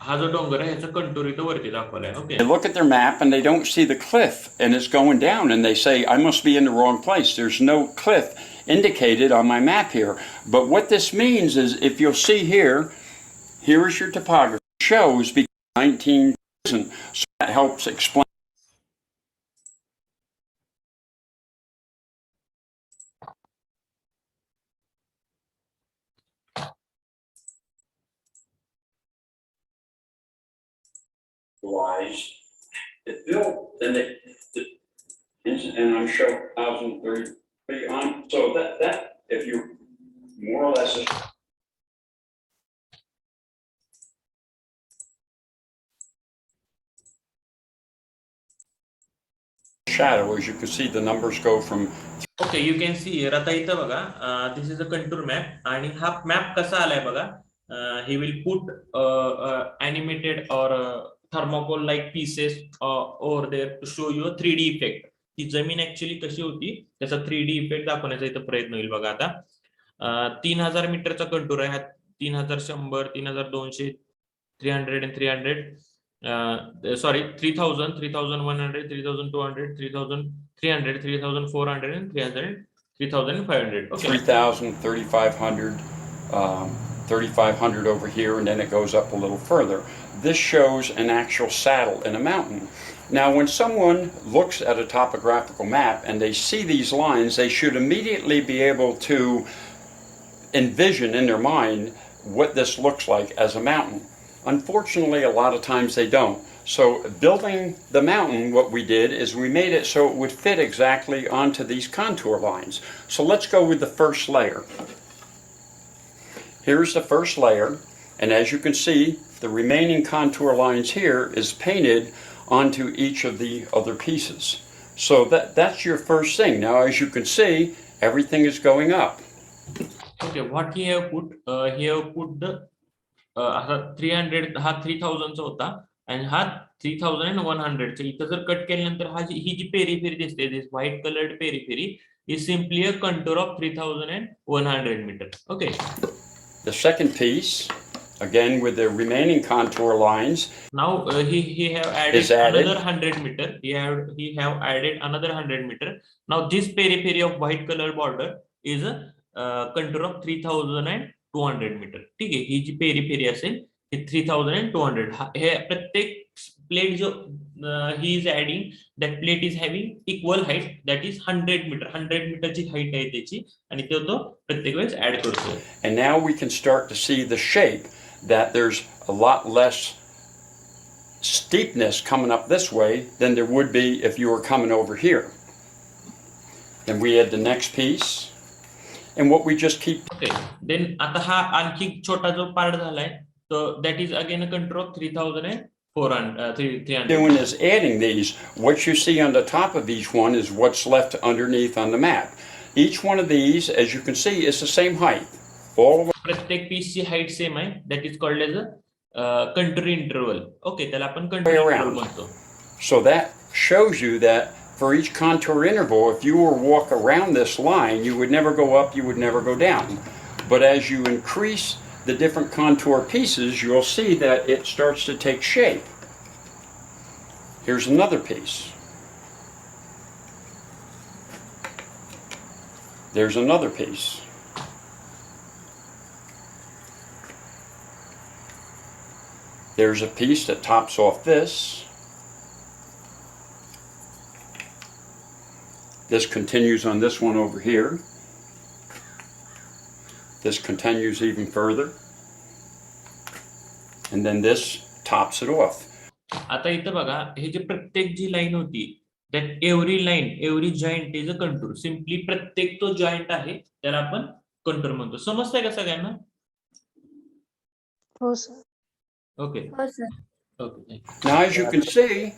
हा जो डोंगर आहे ह्याचा contour इथं वरती दाखवलाय. Okay. they look at their map and they don't see the cliff and it's going down and they say, I must be in the wrong place. There's no cliff indicated on my map here. But what this means is if you'll see here, here is your topography. It shows because 19,000, so that helps explain. Wise. It built and and I'm sure 1,033 on. So that if you more or less shadow, as you can see, the numbers go from. Okay, you can see here. आता इथं बघा, this is a contour map आणि हा map कसा आलाय बघा. He will put animated or thermocol like pieces over there to show you 3D effect. ती जमीन ऍक्च्युअली कशी होती त्याचा 3D इफेक्ट दाखवण्याचा इथं प्रयत्न होईल बघा. आता 3,000 मीटरचा कंटूर आहे हा. 3,100, 3,200, 300 and 300. Sorry, 3,000, 3,100, 3,200, 3,300, 3,400, and 3,500. Okay. 3,000, 3,500, 3,500 over here, and then it goes up a little further. This shows an actual saddle in a mountain. Now, when someone looks at a topographical map and they see these lines, they should immediately be able to envision in their mind what this looks like as a mountain. Unfortunately, a lot of times they don't. So building the mountain, what we did is we made it so it would fit exactly onto these contour lines. So let's go with the first layer. Here's the first layer, and as you can see, the remaining contour lines here is painted onto each of the other pieces. So that's your first thing. Now, as you can see, everything is going up. Okay, what he have put? He have put the 300 हा 3,000 चा होता आणि हा 3,100 चा. इथं जर cut केल्यानंतर ही जी पेरीफेरी दिसते, this white coloured periphery is simply a contour of 3,100 meters. Okay. The second piece, again with the remaining contour lines. Now he have added another 100 meter. He have added another 100 meter. Now this periphery of white color border is contour of 3200 metre. ठीक आहे, ही जी peri असेल ही 3200. हे प्रत्येक plate जो he is adding that plate is having equal height that is 100 metre. 100 मीटरची height आहे त्याची आणि तो प्रत्येक वेळेस ऍड करतोय. And now we can start to see the shape, that there's a lot less steepness coming up this way than there would be if you were coming over here. Then we add the next piece, and what we just keep okay, then आता हा आणखी छोटा जो part झालाय तो that is again a contour of 3,400. doing is adding these. What you see on the top of each one is what's left underneath on the map. Each one of these, as you can see, is the same height. All of प्रत्येक पीसची height same आहे. That is called as a contour interval. Okay, त्याला आपण contour Way interval around. म्हणतो. So that shows you that for each contour interval, if you were to walk around this line, you would never go up, you would never go down. But as you increase the different contour pieces, you'll see that it starts to take shape. Here's another piece. There's another piece. There's a piece that tops off this. This continues on this one over here. This continues even further. And then this tops it off. आता इथं बघा, हे जे प्रत्येक जी line होती that every joint is a contour. Simply प्रत्येक तो joint आहे त्याला आपण कंटूर म्हणतो. समजतंय का सगळ्यांना? हो सर. ओके हो sir. Okay. Now, as you can see,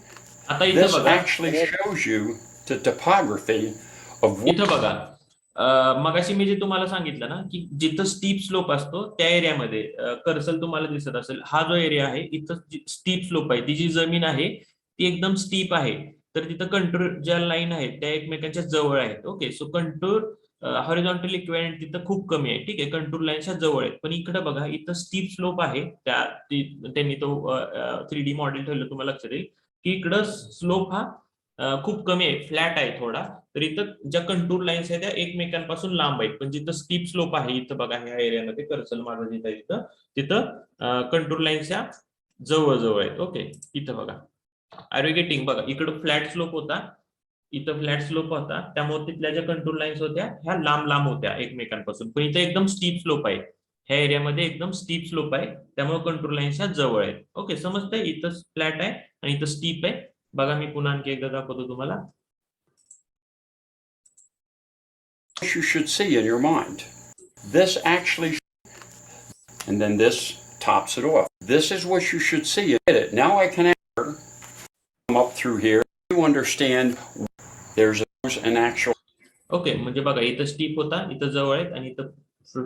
आता इथं this बघा, actually shows you the topography of what इथं बघा, मगाशी मी जे तुम्हाला सांगितलं ना की जिथं स्टीप स्लोप असतो त्या एरियामध्ये कर्सर तुम्हाला दिसत असेल, हा जो एरिया आहे इथं स्टीप स्लोप आहे, ती जी जमीन आहे ती एकदम स्टीप आहे. तर तिथं कंटूर ज्या लाईन आहेत त्या एकमेकांच्या जवळ आहेत. Okay, so contour horizontal equivalent तिथं खूप कमी आहे. ठीक आहे, कंटूर लाईनच्या जवळ आहेत. पण इकडे बघा, इथं स्टीप स्लोप आहे. त्यांनी तो 3D मॉडेल ठेवलं, तुम्हाला लक्षात येईल की इकडं स्लोप हा खूप कमी आहे, फ्लॅट आहे थोडा. तर इथं ज्या कंटूर लाईन्स आहेत त्या एकमेकांपासून लांब आहेत. पण जिथं स्टीप स्लोप आहे, इथं बघा ह्या एरियामध्ये कर्सर माझं जिथं इथं तिथं कंटूर लाईन्सच्या जवळ आहेत. ओके, इथं बघा, आर यू गेटिंग? बघा, इकडं फ्लॅट स्लोप होता, इथं फ्लॅट स्लोप होता, त्यामुळे तिथल्या ज्या कंटूर लाईन्स होत्या ह्या लांब होत्या एकमेकांपासून. पण इथं एकदम स्टीप स्लोप आहे, ह्या एरियामध्ये एकदम स्टीप स्लोप आहे, त्यामुळे कंटूर लाईन्सच्या जवळ आहेत. ओके, समजतंय? इथं फ्लॅट आहे आणि इथं स्टीप आहे. बघा, मी पुन्हा आणखी एकदा दाखवतो तुम्हाला. you should see in your mind. This actually, and then this tops it off. This is what you should see. Now I can come up through here to understand there's an actual okay, म्हणजे बघा, इथं steep होता, इथं जवळ आहेत आणि इथं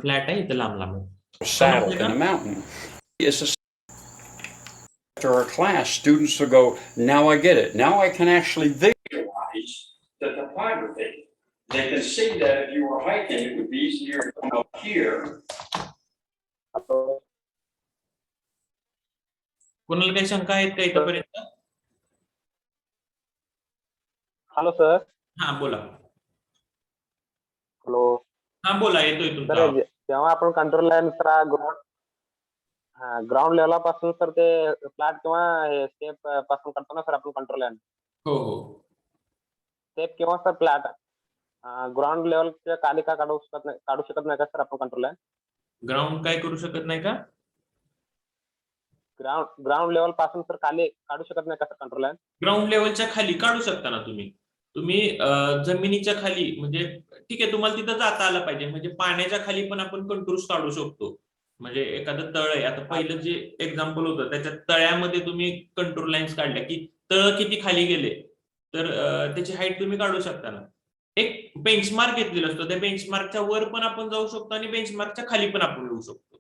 flat आहे, इथं लांब आहे. saddle in a mountain. It's a, after our class, students will go, now I get it. Now I can actually visualize the topography. They can see that if you were hiking, it would be easier to come up here. कोणाला काही शंका आहेत का इथपर्यंत? Hello sir. हा, बोला. Hello. हा, बोला, येतोय तुमचा सर, आवाज. जेव्हा आपण कंट्रोल लाईन सर ग्राउंड लेवलापासून सर ते फ्लॅट किंवा स्टेप पासून करतो ना सर आपण कंट्रोल लाईन. हो हो. स्टेप किंवा सर फ्लॅट ग्राउंड लेवलच्या खाली का काढू शकत नाही का सर आपण कंट्रोल लाईन? ग्राउंड काय करू शकत नाही का? ग्राउंड लेवल पासून सर खाली काढू शकत नाही का सर कंट्रोल लाईन? ग्राउंड लेवलच्या खाली काढू शकता ना तुम्ही. जमिनीच्या खाली, म्हणजे ठीक आहे, तुम्हाला तिथं जाता आलं पाहिजे. म्हणजे पाण्याच्या खाली पण आपण कंटूर्स काढू शकतो. म्हणजे एखादं तळ आहे, आता पहिलं जे एक्झाम्पल होतं त्याच्या तळ्यामध्ये तुम्ही कंटूर लाईन्स काढल्या की तळ किती खाली गेले तर त्याची हाईट तुम्ही काढू शकता ना. एक बेंचमार्क घेतलेला असतो, त्या बेंचमार्कच्या वर पण आपण जाऊ शकतो आणि बेंचमार्कच्या खाली पण आपण येऊ शकतो.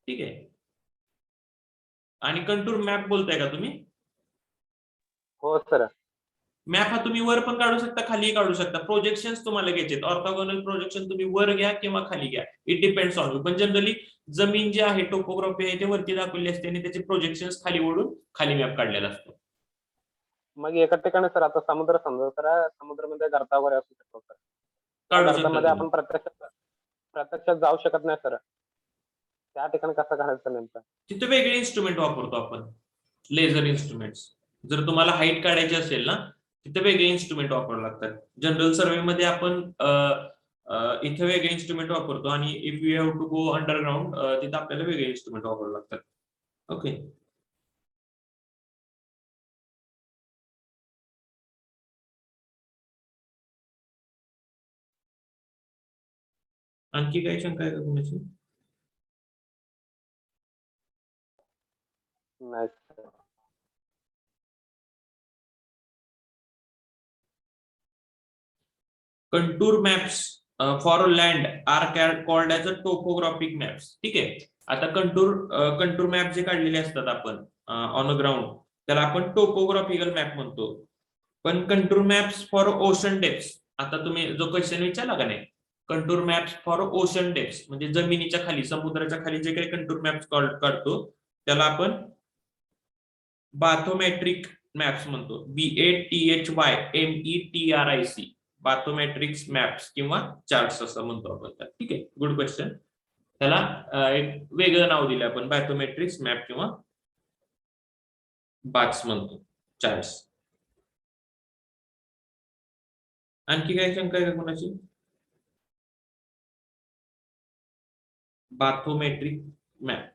ठीक आहे. आणि कंटूर मॅप बोलताय का तुम्ही? हो सर. मॅप हा तुम्ही वर पण काढू शकता, खाली काढू शकता. प्रोजेक्शन तुम्हाला घ्यायचे, ऑर्थोगोनल प्रोजेक्शन तुम्ही वर घ्या किंवा खाली घ्या, इट डिपेंड्स ऑन यू. पण जनरली जमीन जी आहे, टोपोग्राफी आहे, ते वरती दाखवली असते आणि त्याचे प्रोजेक्शन खाली ओढून खाली मॅप काढलेला असतो. मग एका ठिकाणी सर आता समुद्र समजा सर, समुद्रामध्ये गर्ता वगैरे असू शकतो सर. काढू गर्तामध्ये शकता आपण प्रत्यक्ष प्रत्यक्षात जाऊ शकत नाही सर, त्या ठिकाणी कसं करायचं नेमकं? तिथे वेगळे इन्स्ट्रुमेंट वापरतो आपण, लेझर इन्स्ट्रुमेंट्स. जर तुम्हाला हाईट काढायची असेल ना, तिथे वेगळे इन्स्ट्रुमेंट वापरावे लागतात. जनरल सर्वे मध्ये आपण इथे वेगळे इन्स्ट्रुमेंट वापरतो आणि if you have to go underground तिथे आपल्याला वेगळे इन्स्ट्रुमेंट वापरावे लागतात. ओके. आणखी काही शंका आहे का कोणाची? नाही sir. Contour maps for land are called as a topographic maps. ठीक आहे. आता कंटूर मॅप जे काढलेले असतात आपण ऑन अ ग्राउंड, त्याला आपण टोपोग्राफिकल मॅप म्हणतो. पण contour maps for ocean depths, आता तुम्ही जो क्वेश्चन विचारला का नाही, contour maps for ocean depths म्हणजे जमिनीच्या खाली, समुद्राच्या खाली जे काही कंटूर मॅप्स काढतो त्याला आपण बाथोमेट्रिक मॅप्स म्हणतो. BATHYMETRIC, बाथोमेट्रिक्स मॅप्स किंवा चार्ट्स असं म्हणतो आपण त्याला. ठीक आहे, गुड क्वेश्चन. त्याला एक वेगळं नाव दिलं आपण, बाथोमेट्रिक्स मॅप किंवा बाथ्स म्हणतो, चार्ट्स. आणखी काही शंका आहे का कोणाची? बाथोमेट्रिक मॅप.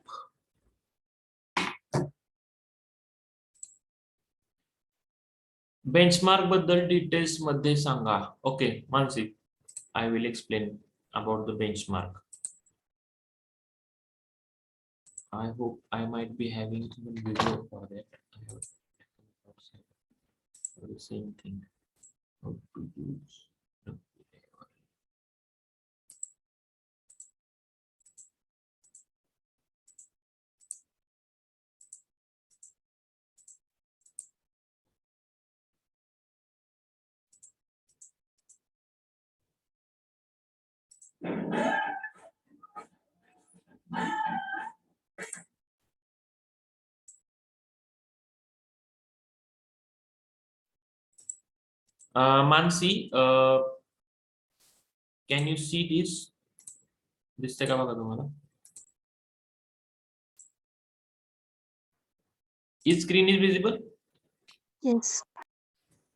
बेंचमार्क बद्दल डिटेल्स मध्ये सांगा. Okay Mansi, I will explain about the benchmark. I hope I might be having some video for that. I have for the same thing. How to use the Mansi, can you see this? दिसते का बघा तुम्हाला? Is screen is visible? Yes.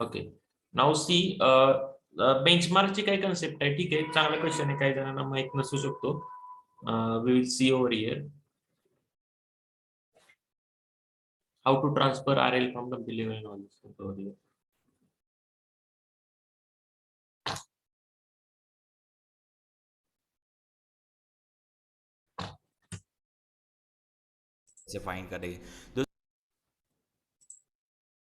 Okay. Now see, बेंचमार्कची काय concept आहे? ठीक आहे, चांगला question आहे, काही जणांना माहित नसू शकतो. We will see over here how to transfer RL from the level knowledge over here. Say find करेंगे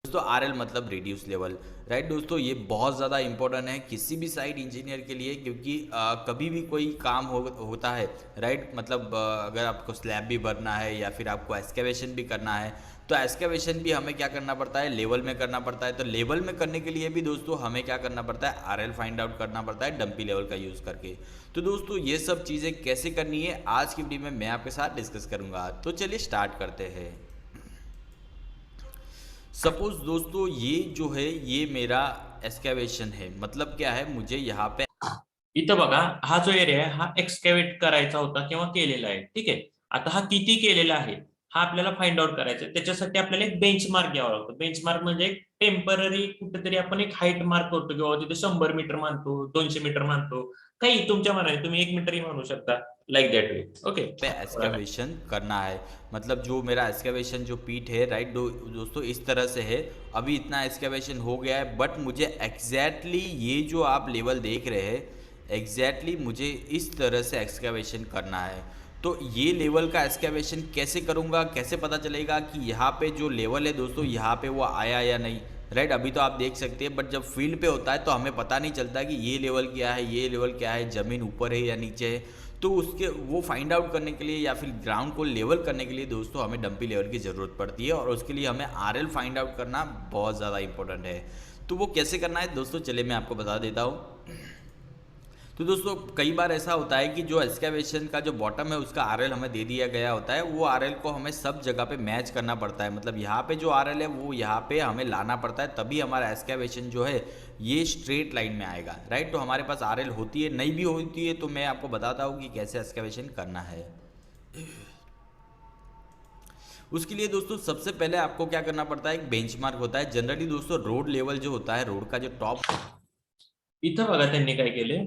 दोस्तों। आरएल मतलब रिड्यूस लेवल, राइट दोस्तों। ये बहुत ज़्यादा इंपॉर्टेंट है किसी भी साइट इंजीनियर के लिए, क्योंकि कभी भी कोई काम होता है, राइट, मतलब अगर आपको स्लैब भी भरना है या फिर आपको एक्सकेवेशन भी करना है, तो एक्सकेवेशन भी हमें क्या करना पड़ता है, लेवल में करना पड़ता है। तो लेवल में करने के लिए भी दोस्तों हमें क्या करना पड़ता है, आरएल फाइंड आउट करना पड़ता है डंपी लेवल का यूज़ करके। तो दोस्तों ये सब चीज़ें कैसे करनी है आज की वीडियो में मैं आपके साथ डिस्कस करूँगा। तो चलिए स्टार्ट करते हैं। सपोज दोस्तों ये जो है ये मेरा एक्सकेवेशन है, मतलब क्या है, मुझे यहाँ पे इथं बघा, हा जो एरिया आहे हा एक्सकॅव्हेट करायचा होता किंवा केलेला आहे. ठीक आहे, आता हा किती केलेला आहे हा आपल्याला फाइंड आउट करायचा आहे. त्याच्यासाठी आपल्याला एक बेंचमार्क घ्यावा लागतो. बेंचमार्क म्हणजे एक टेम्पररी कुठेतरी आपण एक हाईट मार्क करतो किंवा तिथे 100 मीटर मानतो, 200 मीटर मानतो, काही तुमच्या मनाने, तुम्ही 1 मीटरही मानू शकता, like that way. Okay, excavation करना है, मतलब जो मेरा एक्सकेवेशन जो पीट है, राइट दोस्तों, इस तरह से है। अभी इतना एक्सकेवेशन हो गया है, बट मुझे एग्जैक्टली ये जो आप लेवल देख रहे हैं, एग्जैक्टली मुझे इस तरह से एक्सकेवेशन करना है। तो ये लेवल का एक्सकेवेशन कैसे करूँगा, कैसे पता चलेगा कि यहाँ पे जो लेवल है दोस्तों यहाँ पे वो आया या नहीं, राइट। अभी तो आप देख सकते हैं, बट जब फील्ड पे होता है तो हमें पता नहीं चलता कि ये लेवल क्या है, ये लेवल क्या है, ज़मीन ऊपर है या नीचे है। तो उसके वो फाइंड आउट करने के लिए या फिर ग्राउंड को लेवल करने के लिए दोस्तों हमें डंपी लेवल की ज़रूरत पड़ती है, और उसके लिए हमें आरएल फाइंड आउट करना बहुत ज़्यादा इंपॉर्टेंट है। तो वो कैसे करना है दोस्तों, चलिए मैं आपको बता देता हूँ। तो दोस्तों कई बार ऐसा होता है कि जो एक्सकेवेशन का जो बॉटम है उसका आरएल हमें दे दिया गया होता है, वो आरएल को हमें सब जगह पे मैच करना पड़ता है। मतलब यहाँ पे जो आरएल है वो यहाँ पे हमें लाना पड़ता है, तभी हमारा एक्सकेवेशन जो है ये स्ट्रेट लाइन में आएगा, राइट। तो हमारे पास आरएल होती है, नहीं भी होती है तो मैं आपको बताता हूँ कि कैसे एक्सकेवेशन करना है। उसके लिए दोस्तों सबसे पहले आपको क्या करना पड़ता है, एक बेंचमार्क होता है। जनरली दोस्तों रोड लेवल जो होता है, रोड का जो टॉप, इथं बघा त्यांनी काय केले,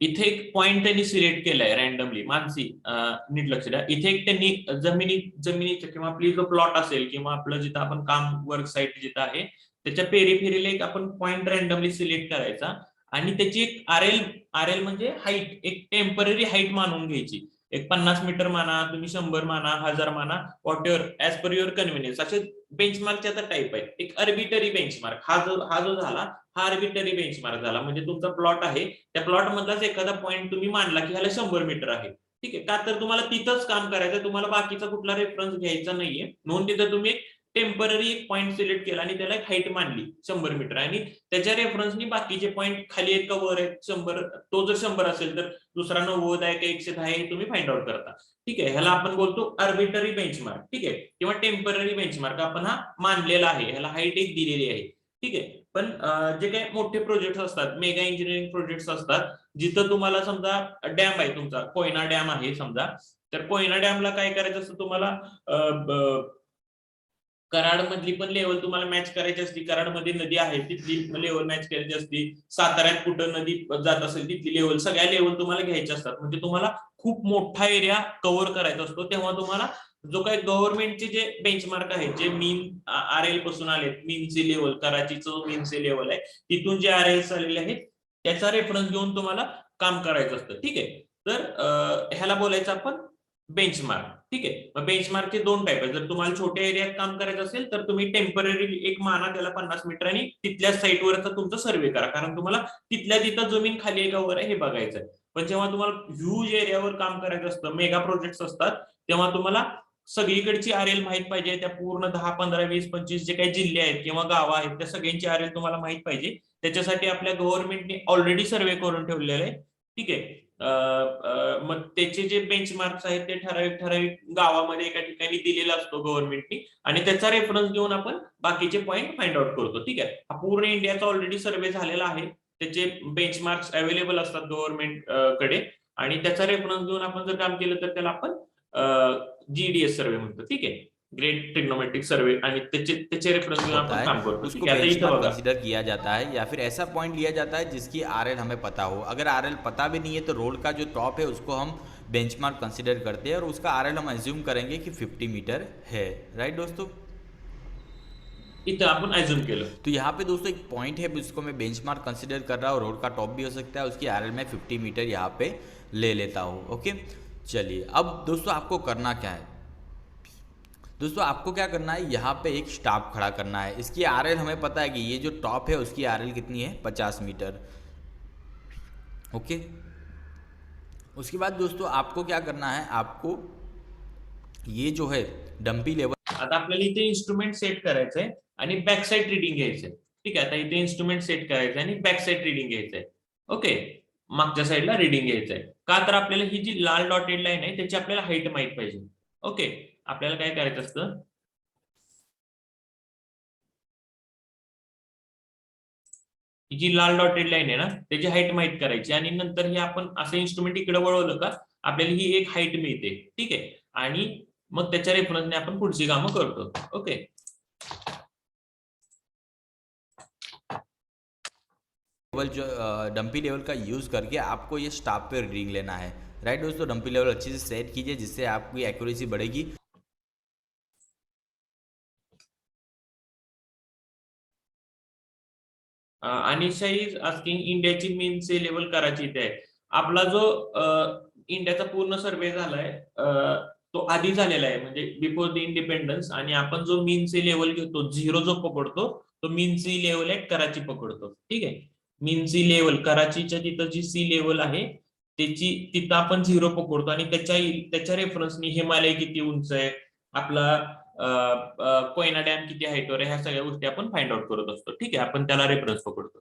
इथे एक पॉइंट त्यांनी सिलेक्ट केलाय रॅन्डमली, मानसी नीट लक्ष द्या. इथे एक त्यांनी जमिनीचा किंवा आपली जो प्लॉट असेल किंवा आपलं जिथं आपण काम वर्क साईट जिथं आहे त्याच्या पेरीफेरीला एक आपण पॉइंट रॅन्डमली सिलेक्ट करायचा आणि त्याची एक आरएल म्हणजे हाईट, एक टेम्पररी हाईट मानून घ्यायची. एक 50 मीटर माना, तुम्ही 100 माना, 1000 माना, what ever as per your convenience. असे बेंचमार्कचे आता टाईप आहे. एक आर्बिटरी बेंचमार्क हा जो झाला हा आर्बिटरी बेंचमार्क झाला. म्हणजे तुमचा प्लॉट आहे, त्या प्लॉट मधलाच एखादा पॉईंट तुम्ही मानला की ह्याला 100 मीटर आहे, ठीक आहे का, तर तुम्हाला तिथंच काम करायचं, तुम्हाला बाकीचा कुठला रेफरन्स घ्यायचा नाहीये. म्हणून तिथं तुम्ही टेम्पररी एक पॉईंट सिलेक्ट केला आणि त्याला एक हाईट मानली 100 मीटर आणि त्याच्या रेफरन्सनी बाकीचे पॉईंट खाली एक वर आहेत 100, तो जर 100 असेल तर दुसरा 90 आहे का 110 आहे तुम्ही फाइंड आउट करता, ठीक आहे. ह्याला आपण बोलतो आर्बिटरी बेंचमार्क, ठीक आहे, किंवा टेम्पररी बेंचमार्क. आपण हा मानलेला आहे, ह्याला हाईट एक दिलेली आहे, ठीक आहे. पण जे काही मोठे प्रोजेक्ट असतात, मेगा इंजिनिअरिंग प्रोजेक्ट असतात, जिथं तुम्हाला समजा डॅम आहे, तुमचा कोयना डॅम आहे समजा, तर कोयना डॅमला काय करायचं असतं तुम्हाला, कराड मधली पण लेवल तुम्हाला मॅच करायची असती, कराड मध्ये नदी आहे तिथली लेवल मॅच करायची असती, साताऱ्यात कुठं नदी जात असेल तिथली लेवल, सगळ्या लेवल तुम्हाला घ्यायच्या असतात. म्हणजे तुम्हाला खूप मोठा एरिया कव्हर करायचा असतो. तेव्हा तुम्हाला जो काही गव्हर्नमेंटचे जे बेंचमार्क आहेत, जे मीन आरएल पासून आले, मीनचे लेवल, कराचीचं मीनचे लेवल आहे, तिथून जे आरएल आलेले आहेत त्याचा रेफरन्स घेऊन तुम्हाला काम करायचं असतं, ठीक आहे. तर ह्याला बोलायचं आपण बेंचमार्क, ठीक आहे. मग बेंचमार्कचे दोन टाईप आहेत. जर तुम्हाला छोट्या एरियात काम करायचं असेल तर तुम्ही टेम्पररी एक माना त्याला 50 मीटर आणि तिथल्या साईटवरचा तुमचा सर्वे करा, कारण तुम्हाला तिथल्या तिथं जमीन खाली आहे का वर आहे हे बघायचं आहे. पण जेव्हा तुम्हाला ह्यूज एरियावर काम करायचं असतं, मेगा प्रोजेक्ट असतात, तेव्हा तुम्हाला सगळीकडची आरएल माहित पाहिजे. त्या पूर्ण 10, 15, 20, 25 जे काही जिल्हे आहेत किंवा गावं आहेत त्या सगळ्यांची आरएल तुम्हाला माहित पाहिजे. त्याच्यासाठी आपल्या गव्हर्नमेंटने ऑलरेडी सर्वे करून ठेवलेले आहे, ठीक आहे. मग त्याचे जे बेंचमार्क्स आहेत ते ठराविक गावामध्ये एका ठिकाणी दिलेला असतो गव्हर्नमेंटनी आणि त्याचा रेफरन्स घेऊन आपण बाकीचे पॉईंट फाइंड आउट करतो, ठीक आहे. हा पूर्ण इंडियाचा ऑलरेडी सर्वे झालेला आहे, त्याचे बेंचमार्क्स अवेलेबल असतात गव्हर्नमेंट कडे आणि त्याचा रेफरन्स घेऊन आपण जर काम केलं तर त्याला आपण जीडीएस सर्वे म्हणतो, ठीक आहे, ग्रेट ट्रिग्नोमेट्रिक सर्वे, आणि त्याचे रेफरन्स घेऊन आपण काम करतो. उसको बेंचमार्क कंसीडर किया जाता है या फिर ऐसा पॉइंट लिया जाता है जिसकी आरएल हमें पता हो। अगर आरएल पता भी नहीं है तो रोड का जो टॉप है उसको हम बेंचमार्क कंसीडर करते हैं और उसका आरएल हम एज्यूम करेंगे कि 50 मीटर है, राइट दोस्तों। इथं आपण अज्यूम केलं तो यहाँ पे दोस्तों एक पॉइंट है जिसको मैं बेंचमार्क कंसीडर कर रहा हूँ, रोड का टॉप भी हो सकता है, उसकी आरएल में 50 मीटर यहाँ पे ले लेता हूँ। ओके, चलिए अब दोस्तों आपको करना क्या है, दोस्तों आपको क्या करना है, यहाँ पे एक स्टाफ खड़ा करना है। इसकी आरएल हमें पता है कि ये जो टॉप है उसकी आरएल कितनी है, 50 मीटर। ओके, उसके बाद दोस्तों आपको क्या करना है, आपको ये जो है डंपी लेवल, आता आपल्याला इथे इन्स्ट्रुमेंट सेट करायचंय आणि बॅक साइड रीडिंग घ्यायचंय, ठीक आहे. आता इथे इन्स्ट्रुमेंट सेट करायचंय आणि बॅक साइड रीडिंग घ्यायचंय, ओके, मागच्या साईडला रीडिंग घ्यायचंय. का तर आपल्याला ही जी लाल डॉटेड लाईन आहे त्याची आपल्याला हाईट माहित पाहिजे. ओके, आपल्याला काय करायचं असतं, ही जी लाल डॉटेड लाईन आहे ना त्याची हाईट माहित करायची आणि नंतर हे आपण असं इन्स्ट्रुमेंट इकडे वळवलं का आपल्याला ही एक हाईट मिळते, ठीक आहे. आणि मग त्याच्या रेफरन्सने आपण पुढची कामं करतो. ओके, लेवल जो डंपी लेवल का यूज़ करके आपको ये स्टाफ पे रीडिंग लेना है, राइट दोस्तों। डंपी लेवल अच्छे से सेट कीजिए जिससे आपकी एक्यूरेसी बढ़ेगी। अनिशा इज आस्किंग इंडियाची मीन सी लेवल कराची इथे आहे. आपला जो इंडियाचा पूर्ण सर्वे झालाय तो आधी झालेला आहे, म्हणजे बिफोर द इंडिपेंडन्स, आणि आपण जो मीन सी लेवल घेतो, 0 जो पकडतो तो मीन सी लेवल आहे कराची पकडतो, ठीक आहे. मीन सी लेवल कराचीच्या तिथं जी सी लेवल आहे त्याची तिथं आपण 0 पकडतो आणि त्याच्या रेफरन्सनी हिमालय किती उंच आहे, आपला कोयना डॅम किती हाईटवर आहे, ह्या सगळ्या गोष्टी आपण फाइंड आउट करत असतो, ठीक आहे. आपण त्याला रेफरन्स पकडतो.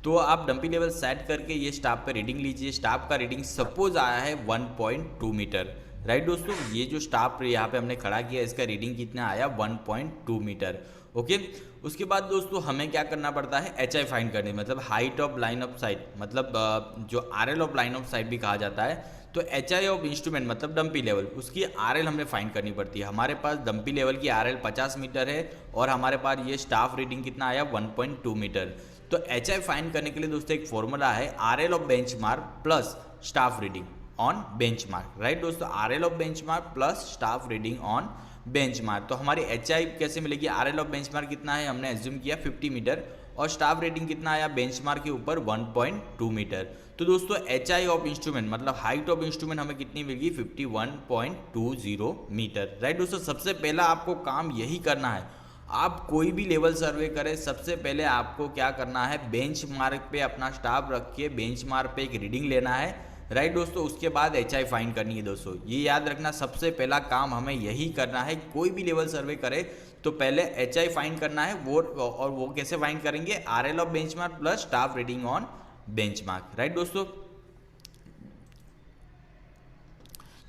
तो आप डंपी लेवल सेट करके ये स्टाफ पे रीडिंग लीजिए। स्टाफ का रीडिंग सपोज आया है 1.2 मीटर, राइट दोस्तों। ये जो स्टाफ यहाँ पे हमने खड़ा किया इसका रीडिंग कितना आया 1.2 मीटर, ओके। उसके बाद दोस्तों हमें क्या करना पड़ता है, HI फाइंड करनी, मतलब height of line of site, मतलब जो RL of line of site भी कहा जाता है। तो HI ऑफ इंस्ट्रूमेंट मतलब डंपी लेवल, उसकी RL हमें फाइंड करनी पड़ती है। हमारे पास डंपी लेवल की RL 50 मीटर है और हमारे पास ये स्टाफ रीडिंग कितना आया 1.2 मीटर। तो HI फाइंड करने के लिए दोस्तों एक फॉर्मूला है, RL of benchmark plus staff reading on benchmark, right दोस्तों। RL of benchmark plus staff reading on benchmark. तो हमारी HI कैसे मिलेगी, RL ऑफ बेंचमार्क कितना है, हमने एज्यूम किया 50 मीटर और स्टाफ रेटिंग कितना आया बेंचमार्क के ऊपर 1.2 मीटर। तो दोस्तों HI ऑफ इंस्ट्रूमेंट मतलब हाइट ऑफ इंस्ट्रूमेंट हमें कितनी मिलेगी 51.20 मीटर, राइट दोस्तों। सबसे पहला आपको काम यही करना है, आप कोई भी लेवल सर्वे करें सबसे पहले आपको क्या करना है, बेंचमार्क पे अपना स्टाफ रख के बेंचमार्क पे एक रीडिंग लेना है, राइट दोस्तों। उसके बाद HI फाइंड करनी है दोस्तों, ये याद रखना सबसे पहला काम हमें यही करना है। कोई भी लेवल सर्वे करे तो पहले HI फाइंड करना है, वो और वो कैसे फाइंड करेंगे, RL of benchmark plus staff reading on benchmark, right दोस्तों।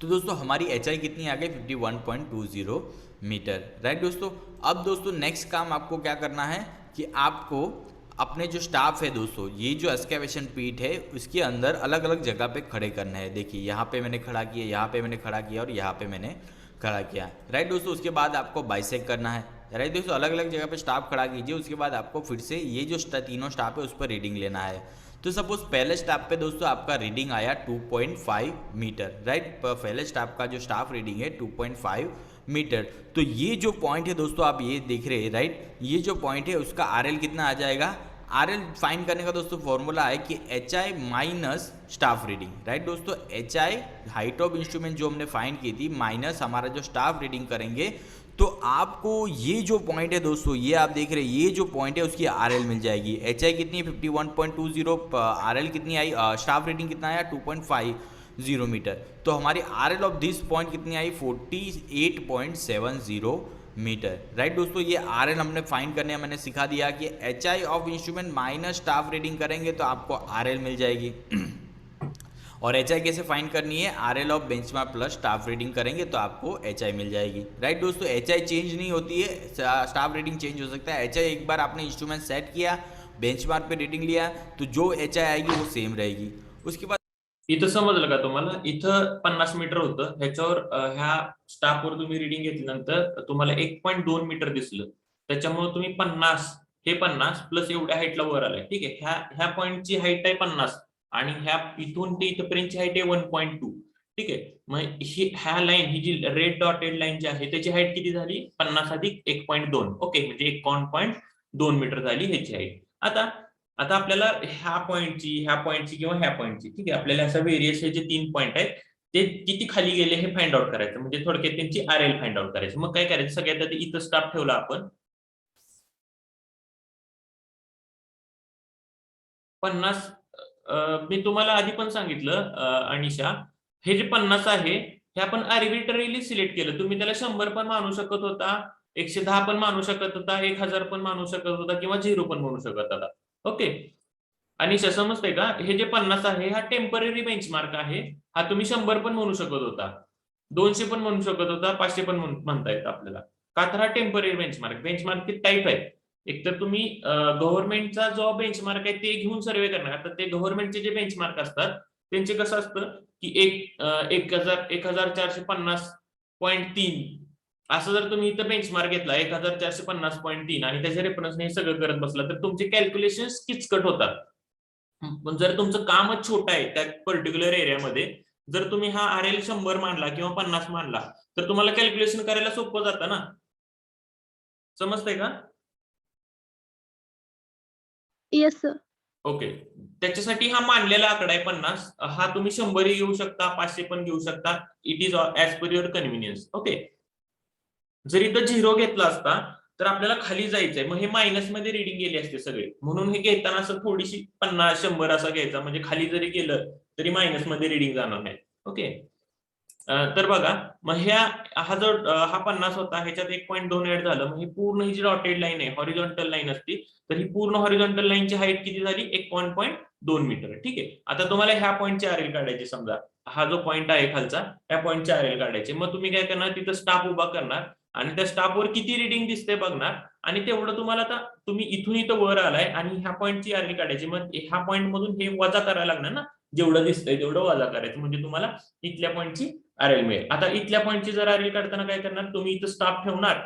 तो दोस्तों हमारी HI कितनी आ गई 51.20 मीटर, राइट दोस्तों। अब दोस्तों नेक्स्ट काम आपको क्या करना है कि आपको अपने जो स्टाफ है दोस्तों, ये जो एक्सकेवेशन पीट है उसके अंदर अलग अलग जगह पे खड़े करना है। देखिए यहाँ पे मैंने खड़ा किया, यहाँ पे मैंने खड़ा किया और यहाँ पे मैंने खड़ा किया, राइट दोस्तों। उसके बाद आपको बाइसेक्ट करना है, राइट दोस्तों। अलग अलग जगह पे स्टाफ खड़ा कीजिए, उसके बाद आपको फिर से ये जो तीनों स्टाफ है उस पर रीडिंग लेना है। तो सपोज पहले स्टाफ पे दोस्तों आपका रीडिंग आया 2.5 मीटर, राइट। पहले स्टाफ का जो स्टाफ रीडिंग है 2.5 मीटर। तो ये जो पॉइंट है दोस्तों आप ये देख रहे हैं, राइट, ये जो पॉइंट है उसका RL कितना आ जाएगा। RL फाइंड करने का दोस्तों फॉर्मूला है कि HI minus staff reading, right दोस्तों। HI हाइट ऑफ इंस्ट्रूमेंट जो हमने फाइंड की थी माइनस हमारा जो स्टाफ रीडिंग करेंगे, तो आपको ये जो पॉइंट है दोस्तों, ये आप देख रहे हैं, ये जो पॉइंट है उसकी RL मिल जाएगी। HI कितनी 51.20, RL कितनी आई, स्टाफ रीडिंग कितना आया 2.50 मीटर। तो हमारी RL ऑफ दिस पॉइंट कितनी आई 48.70 मीटर, राइट दोस्तों। ये RL हमने फाइंड करने मैंने सिखा दिया कि HI of instrument minus staff reading करेंगे तो आपको RL मिल जाएगी। और HI कैसे फाइंड करनी है, RL of benchmark plus staff reading करेंगे तो आपको HI मिल जाएगी, राइट दोस्तों। HI चेंज नहीं होती है, स्टाफ रीडिंग चेंज हो सकता है। HI एक बार आपने इंस्ट्रूमेंट सेट किया, बेंचमार्क पे रीडिंग लिया, तो जो HI आएगी वो सेम रहेगी। उसके बाद इथं समजलं का तुम्हाला, इथं 50 मीटर होतं, ह्याच्यावर ह्या स्टाफवर तुम्ही रिडिंग घेतल्यानंतर तुम्हाला 1.2 मीटर दिसलं, त्याच्यामुळे तुम्ही 50 हे 50 प्लस एवढ्या हाईटला वर आलाय, ठीक आहे। ह्या पॉइंटची हाईट आहे 50 आणि ह्या इथून ते इथपर्यंतची हाईट आहे 1.2, ठीक आहे। मग ह्या लाईन ही जी रेड डॉटेड लाईन जी आहे त्याची हाईट किती झाली 50 अधिक 1.2, ओके, म्हणजे 1.2 मीटर झाली ह्याची हाईट। आता आपल्याला ह्या पॉइंटची किंवा ह्या पॉइंटची, ठीक आहे, आपल्याला असं व्हेरियस हे जे 3 पॉइंट आहेत ते किती खाली गेले हे फाइंड आउट करायचं, म्हणजे थोडक्यात त्यांची RL फाइंड आउट करायचं। मग काय करायचं, सगळ्यात आधी इथं स्टाफ ठेवला आपण 50, मी तुम्हाला आधी पण सांगितलं अनिशा, हे जे 50 आहे हे आपण आर्बिट्ररीली सिलेक्ट केलं। तुम्ही त्याला 100 पण मानू शकत होता, 110 पण मानू शकत होता, 1000 पण मानू शकत होता किंवा 0 पण म्हणू शकत होता, ओके। अनिशा समजते का, हे जे 50 आहे हा टेम्पररी बेंचमार्क आहे, हा तुम्ही 100 पण म्हणू शकत होता, 200 पण म्हणू शकत होता, 500 पण म्हणता येतं आपल्याला, का तर हा टेम्पररी बेंचमार्क किती टाईप आहे। एकतर तुम्ही गव्हर्नमेंटचा जो बेंचमार्क आहे ते घेऊन सर्वे करणार, आता ते गव्हर्नमेंटचे जे बेंचमार्क असतात त्यांचे कसं असतं की 1450.3 असं जर तुम्ही इथं बेंचमार्क घेतला 1450.3 आणि त्याच्या रेफरन्सने हे सगळं करत बसला तर तुमचे कॅल्क्युलेशन किचकट होतात। पण जर तुमचं कामच छोटं आहे त्या पर्टिक्युलर एरियामध्ये, जर तुम्ही हा RL 100 मानला किंवा 50 मानला तर तुम्हाला कॅल्क्युलेशन करायला सोपं जातं ना, समजतंय का? Yes sir. ओके, त्याच्यासाठी हा मानलेला आकडा आहे 50, हा तुम्ही 100 घेऊ शकता, 500 पण घेऊ शकता, it is as per your convenience, okay. जर इथं 0 घेतला असता तर आपल्याला खाली जायचंय, मग हे मायनस मध्ये रिडिंग गेली असते सगळे, म्हणून हे घेताना असं थोडीशी 50 100 असा घ्यायचा, म्हणजे खाली जरी गेलं तरी मायनस मध्ये रिडिंग जाणार नाही, ओके। तर बघा, मग हा जो हा 50 होता, ह्याच्यात 1.2 ऍड झालं, मग ही पूर्ण ही जी डॉटेड लाईन आहे, हॉरिझॉन्टल लाईन असती, तर ही पूर्ण हॉरिझॉन्टल लाईनची हाईट किती झाली? 1.2 मीटर. ठीक आहे. आता तुम्हाला ह्या पॉईंटची आरएल काढायची. समजा हा जो पॉईंट आहे खालचा, त्या पॉईंटची आरएल काढायची. मग तुम्ही काय करणार? तिथं स्टाफ उभा करणार आणि त्या स्टाफवर किती रिडिंग दिसते बघणार, आणि तेवढं तुम्हाला आता तुम्ही इथून इथं वर आलाय आणि ह्या पॉईंटची आरएल काढायची. मग ह्या पॉईंट मधून हे वजा करायला लागणार ना, जेवढं दिसतंय तेवढं वजा करायचं, म्हणजे तुम्हाला इथल्या पॉईंटची आरएल मिळेल. आता इथल्या पॉईंटची जर आरएल काढताना काय करणार? तुम्ही इथं स्टाफ ठेवणार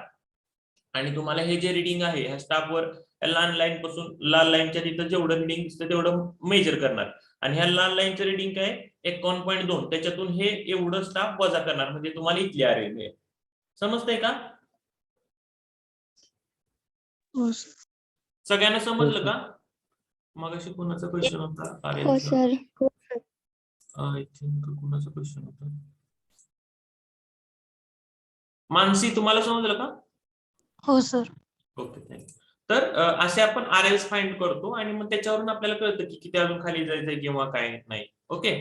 आणि तुम्हाला हे जे रिडिंग आहे ह्या स्टाफवर लाल लाईन पासून लाल लाईनच्या तिथं जेवढं रिडिंग दिसतं तेवढं मेजर करणार, आणि ह्या लाल लाईनचं रिडिंग काय? 51.2, त्याच्यातून हे एवढं स्टाफ वजा करणार, म्हणजे तुम्हाला इथली आरएल मिळेल. समजतंय का? हो सगळ्यांना समजलं का? मग अशी कोणाचा क्वेश्चन होता हो आरएलचा? सर. आय थिंक कोणाचा क्वेश्चन होता? मानसी, तुम्हाला समजलं का? हो सर. Okay, thank you. तर असे आपण आरएल्स फाइंड करतो आणि मग त्याच्यावरून आपल्याला कळतं की किती अजून खाली जायचंय किंवा काय नाही. ओके.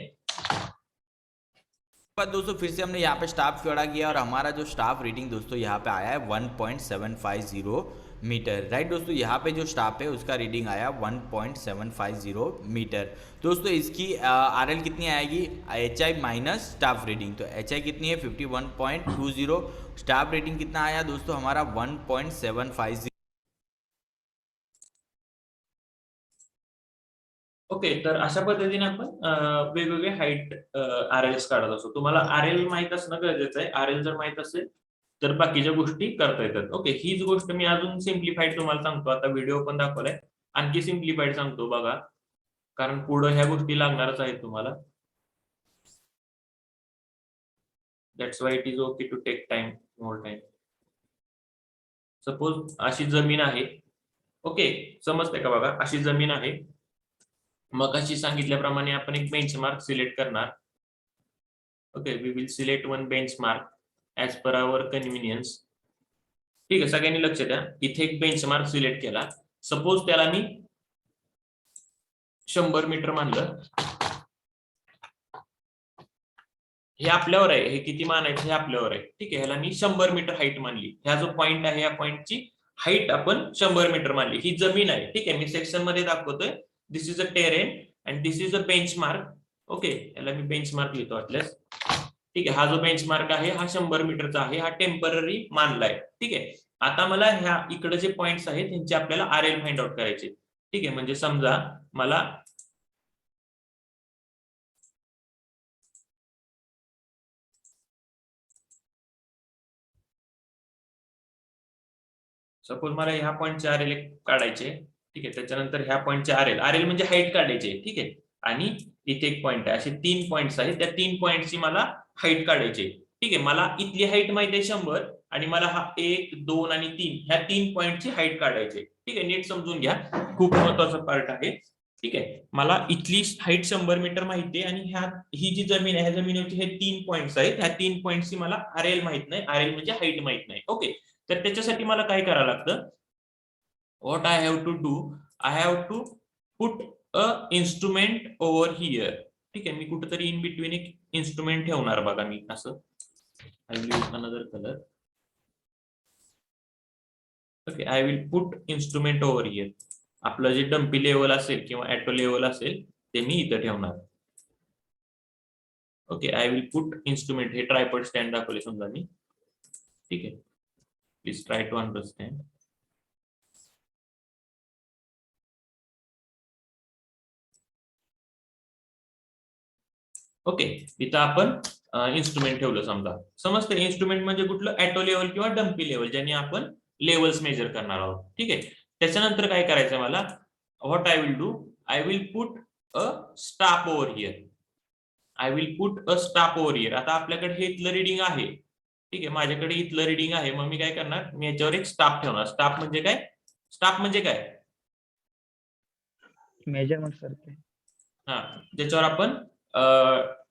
पर दोस्तों फिर से हमने यहाँ पे स्टाफ खड़ा किया और हमारा जो स्टाफ रीडिंग दोस्तों यहाँ पे आया है 1.750 मीटर। राइट दोस्तों, यहाँ पे जो स्टाफ है उसका रीडिंग आया 1.750 मीटर। दोस्तों इसकी आरएल कितनी आएगी? H I minus staff reading. तो एच आई कितनी है? 51.20। स्टाफ रीडिंग कितना आया दोस्तों हमारा? 1.750। ओके, तर अशा पद्धतीने आपण वेगवेगळे हाईट आरएल्स काढत असतो. तुम्हाला आरएल माहित असणं गरजेचं आहे. आरएल जर माहित असेल तर बाकीच्या गोष्टी करता येतात. ओके, हीच गोष्ट मी अजून सिम्प्लिफाईड तुम्हाला सांगतो. आता व्हिडिओ पण दाखवलाय, आणखी सिम्प्लिफाईड सांगतो बघा, कारण पुढे ह्या गोष्टी लागणारच आहेत तुम्हाला. That's why it is okay to take time, more time. Suppose अशी जमीन आहे. ओके, समजते का? बघा, अशी जमीन आहे. मग अशी सांगितल्याप्रमाणे आपण एक बेंचमार्क सिलेक्ट करणार. Okay, we will select one benchmark as per our convenience. ठीक आहे, सगळ्यांनी लक्ष द्या. इथे एक बेंचमार्क सिलेक्ट केला. सपोज त्याला मी 100 मीटर मानलं. हे आपल्यावर आहे, हे किती मानायचं हे आपल्यावर आहे. ठीक आहे, ह्याला मी 100 मीटर हाईट मानली. ह्या जो पॉईंट आहे या पॉईंटची हाईट आपण 100 मीटर मानली. ही जमीन आहे. ठीक आहे, मी सेक्शन मध्ये दाखवतोय. This is a terrain and this is a benchmark. Okay, याला मी बेंचमार्क लिहितो वाटल्यास. ठीक आहे, हा जो बेंचमार्क आहे हा 100 मीटरचा आहे. हा टेम्पररी मानलाय. ठीक आहे, आता मला ह्या इकडे जे पॉइंट्स आहेत त्यांची आपल्याला आरएल फाइंड आउट करायचे. ठीक आहे, म्हणजे समजा मला सपोज मला ह्या पॉईंटचे आरएल काढायचे. ठीक आहे, त्याच्यानंतर ह्या पॉईंटचे आरएल आरएल म्हणजे हाईट काढायची. ठीक आहे, आणि इथे एक पॉईंट आहे. असे 3 पॉईंट्स आहेत. त्या 3 पॉईंटची मला हाईट काढायची. ठीक आहे, मला इथली हाईट माहिती आहे 100 आणि मला हा 1, 2 आणि 3 ह्या 3 पॉईंटची हाईट काढायची. ठीक आहे, नीट समजून घ्या, खूप महत्वाचा पार्ट आहे. ठीक आहे, मला इथली हाईट 100 मीटर माहिती आहे आणि ही जी जमीन आहे ह्या जमिनीवरची हे 3 पॉईंट्स आहेत. ह्या 3 पॉईंटची मला आरएल माहित नाही. आरएल म्हणजे हाईट माहित नाही. ओके, तर त्याच्यासाठी मला काय करावं लागतं? What I have to do? I have to put a instrument over here. ठीक आहे, मी कुठेतरी इन बिटवीन एक इन्स्ट्रुमेंट ठेवणार. बघा, मी असं I will use another colour. Okay, I will put instrument over here. आपलं जे डम्पी लेवल असेल किंवा ऍटो लेवल असेल ते मी इथं ठेवणार. Okay, I will put instrument. हे ट्रायपॉड स्टँड दाखवले समजा मी. ठीक आहे, please try to understand. Okay, इथं आपण इन्स्ट्रुमेंट ठेवलं समजा. समजतं? इन्स्ट्रुमेंट म्हणजे कुठलं? ऍटो लेवल किंवा डम्पी लेवल, ज्याने आपण लेवल्स मेजर करणार आहोत. ठीक आहे, त्याच्यानंतर काय करायचं मला? What I will do? I will put a staff over here. I will put a staff over here. आता आपल्याकडे हे इथलं रिडिंग आहे. ठीक आहे, माझ्याकडे इथलं रिडिंग आहे. मग मी काय करणार? मी याच्यावर एक स्टाफ ठेवणार. स्टाफ म्हणजे काय? स्टाफ म्हणजे काय? मेजरमेंट सर ते. हा, ज्याच्यावर आपण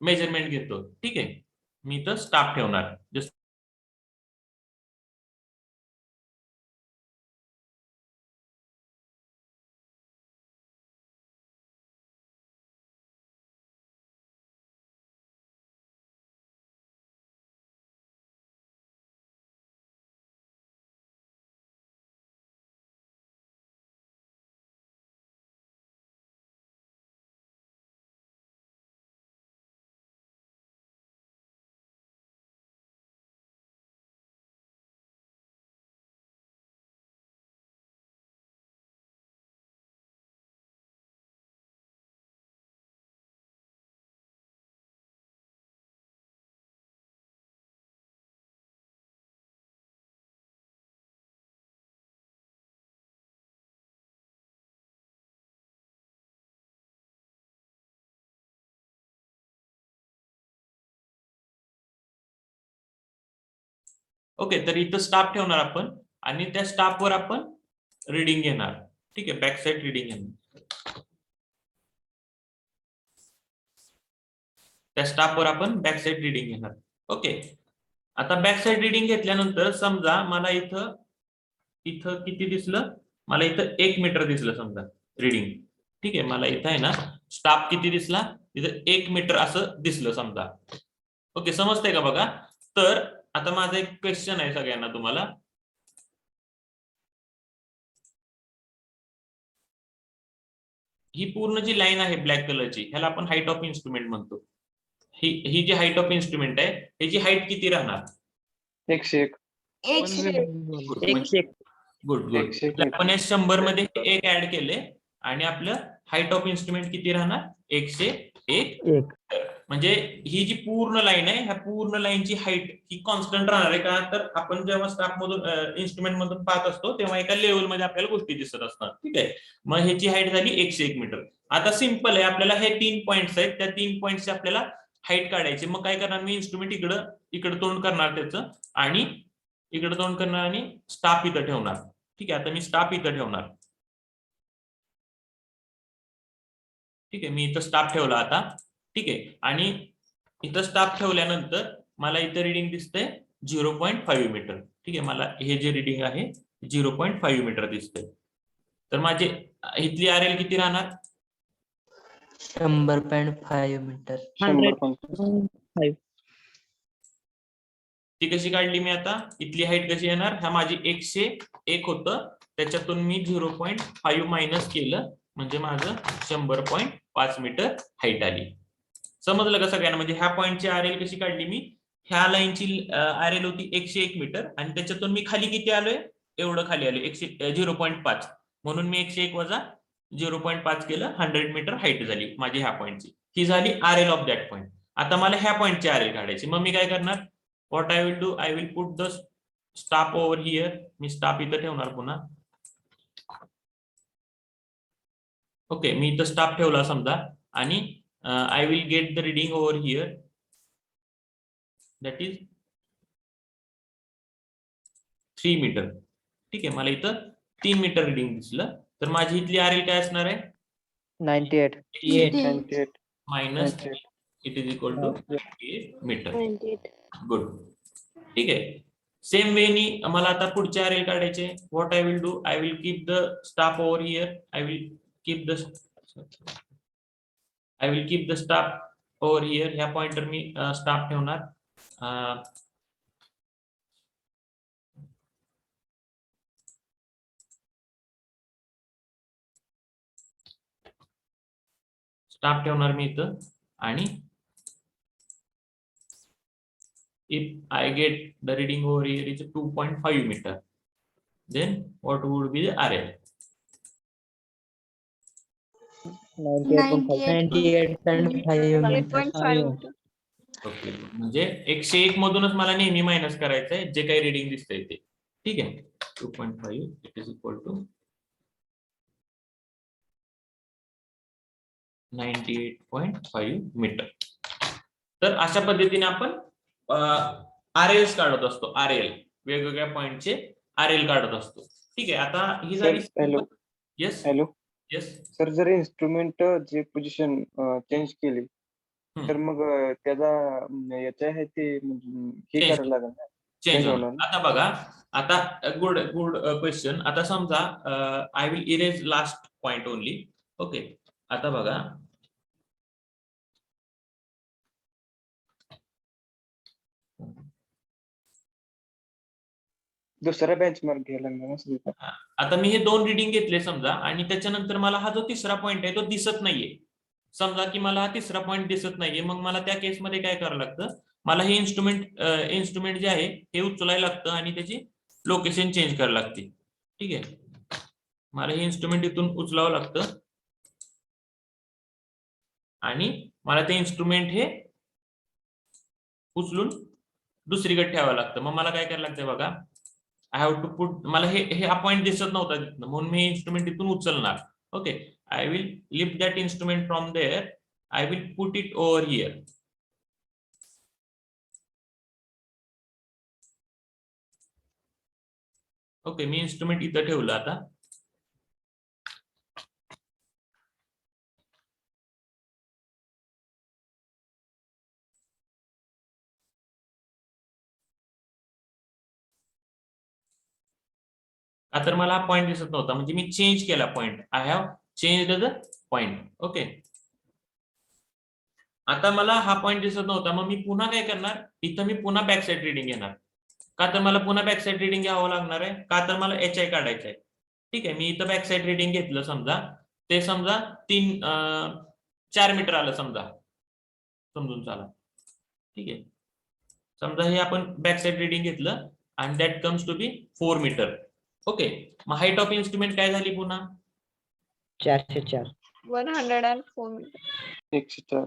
मेजरमेंट घेतो. ठीक आहे, मी इथं स्टाफ ठेवणार. जस्ट ओके, तर इथं स्टाफ ठेवणार आपण आणि त्या स्टाफवर आपण रिडिंग घेणार. ठीक आहे, बॅक साईड रिडिंग घेणार. त्या स्टाफवर आपण बॅक साईड रिडिंग घेणार. ओके, आता बॅक साईड रिडिंग घेतल्यानंतर समजा मला इथं इथं किती दिसलं, मला इथं 1 मीटर दिसलं समजा रिडिंग. ठीक आहे, मला इथं आहे ना स्टाफ किती दिसला, इथं 1 मीटर असं दिसलं समजा. ओके, समजतंय का बघा. तर आता माझा एक क्वेश्चन आहे सगळ्यांना तुम्हाला. ही पूर्ण जी लाईन आहे ब्लॅक कलरची, ह्याला आपण हाईट ऑफ इन्स्ट्रुमेंट म्हणतो. ही जी हाईट ऑफ इन्स्ट्रुमेंट आहे ह्याची हाईट किती राहणार? 101. Good good. 101. आपण 100 मध्ये 1 ऍड केले आणि आपलं हाईट ऑफ इन्स्ट्रुमेंट किती राहणार? 101. म्हणजे ही जी पूर्ण लाईन आहे, ह्या पूर्ण लाईनची हाईट ही कॉन्स्टंट राहणार आहे का? तर आपण जेव्हा स्टाफ मधून इन्स्ट्रुमेंट मधून पाहत असतो तेव्हा एका लेवल मध्ये आपल्याला गोष्टी दिसत असतात. ठीक आहे, मग ह्याची हाईट झाली 101 मीटर. आता सिंपल आहे, आपल्याला हे 3 पॉइंट्स आहेत, त्या 3 पॉइंट्सची आपल्याला हाईट काढायची. मग काय करणार मी, इन्स्ट्रुमेंट इकडं तोंड करणार त्याचं आणि इकडे तोंड करणार आणि स्टाफ इथं ठेवणार. ठीक आहे, आता मी स्टाफ इथं ठेवणार. ठीक आहे, मी इथं स्टाफ ठेवला आता. ठीक आहे, आणि इथं स्टाफ ठेवल्यानंतर मला इथं रिडिंग दिसतंय 0.5 मीटर. ठीक आहे, मला हे जे रिडिंग आहे 0.5 मीटर दिसतंय. तर माझे इथली आरएल किती राहणार? 100.5 मीटर. 100.5. ती कशी काढली मी आता? इथली हाईट कशी येणार? ह्या माझी 101 होतं, त्याच्यातून मी 0.5 मायनस केलं म्हणजे माझं 100.5 मीटर हाईट आली. समजलं का सगळ्यांना? म्हणजे ह्या पॉईंटची आरएल कशी काढली मी? ह्या लाईनची आरएल होती 101 मीटर आणि त्याच्यातून मी खाली किती आलोय? एवढं खाली आलोय 0.5. म्हणून मी 101 वजा 0.5 केलं, 100 मीटर हाईट झाली माझी ह्या पॉईंटची. ही झाली आरएल ऑफ दॅट पॉईंट. आता मला ह्या पॉईंटची आरएल काढायची. मग मी काय करणार? What I will do, I will put the staff over here. Me staff इथं ठेवणार पुन्हा. ओके, मी इथं स्टाफ ठेवला समजा आणि I will get the reading over here, that is 3 metre. ठीक आहे, मला इथं 3 मीटर रिडिंग दिसलं. तर माझी इथली आरएल काय असणार आहे? 98. Minus it is equal to 8 metre. Good. ठीक आहे, सेम वेनी मला आता पुढचे आरएल काढायचे. What I will do, I will keep the staff over here. I will keep the staff over here. ह्या पॉइंटवर मी स्टाफ ठेवणार. स्टाफ ठेवणार मी इथं आणि if I get the reading over here is 2.5 meter, then what would be the RL? 98.5 metre. Okay, म्हणजे 101 मधूनच मला नेहमी मायनस करायचंय जे काही रिडिंग दिसतंय ते. ठीक आहे, 2.5 it is equal to 98.5 metre. तर अशा पद्धतीने आपण आरएल काढत असतो. आरएल वेगवेगळ्या पॉइंटचे आरएल काढत असतो. ठीक आहे, आता ही झाली. Hello. Yes hello yes. Sir, जर इन्स्ट्रुमेंट जे पोझिशन चेंज केली तर मग त्याचा याच्या आहे ते हे करायला लागेल ना? चेंज होणार होणार. आता बघा, आता गुड क्वेश्चन. आता समजा I will erase last point only. Okay, आता बघा, दुसरा बेंचमार्क घ्यायला लागणार. आता मी हे 2 रिडिंग घेतले समजा आणि त्याच्यानंतर मला हा जो तिसरा पॉइंट आहे तो दिसत नाहीये. समजा की मला हा तिसरा पॉइंट दिसत नाहीये, मग मला त्या केसमध्ये काय करावं लागतं? मला हे इन्स्ट्रुमेंट जे आहे हे उचलायला लागतं आणि त्याची लोकेशन चेंज करायला लागते. ठीक आहे, मला हे इन्स्ट्रुमेंट इथून उचलावं लागतं आणि मला ते इन्स्ट्रुमेंट हे उचलून दुसरीकडे ठेवावं लागतं. मग मला काय करायला लागतंय बघा, आय हॅव टू पुट, मला हे पॉइंट दिसत नव्हता तिथनं, म्हणून मी इन्स्ट्रुमेंट इथून उचलणार. Okay, I will lift that instrument from there. I will put it over here. Okay, मी इन्स्ट्रुमेंट इथं ठेवलं आता. आता मला हा पॉईंट दिसत नव्हता, म्हणजे मी चेंज केला point. I have change the point. Okay, आता मला हा पॉईंट दिसत नव्हता, मग मी पुन्हा काय करणार, इथं मी पुन्हा बॅक साईड रीडिंग घेणार. का तर मला पुन्हा बॅक साईड रीडिंग घ्यावं लागणार आहे, का तर मला HI काढायचं आहे. ठीक आहे, मी इथं बॅक साईड रीडिंग घेतलं, समजा ते 4 मीटर आलं, समजून चाला. ठीक आहे, समजा हे आपण बॅक साईड रीडिंग घेतलं आणि that comes to be 4 metre. Okay, मग हाईट ऑफ इन्स्ट्रुमेंट काय झाली पुन्हा? 404. 104 मीटर. 104.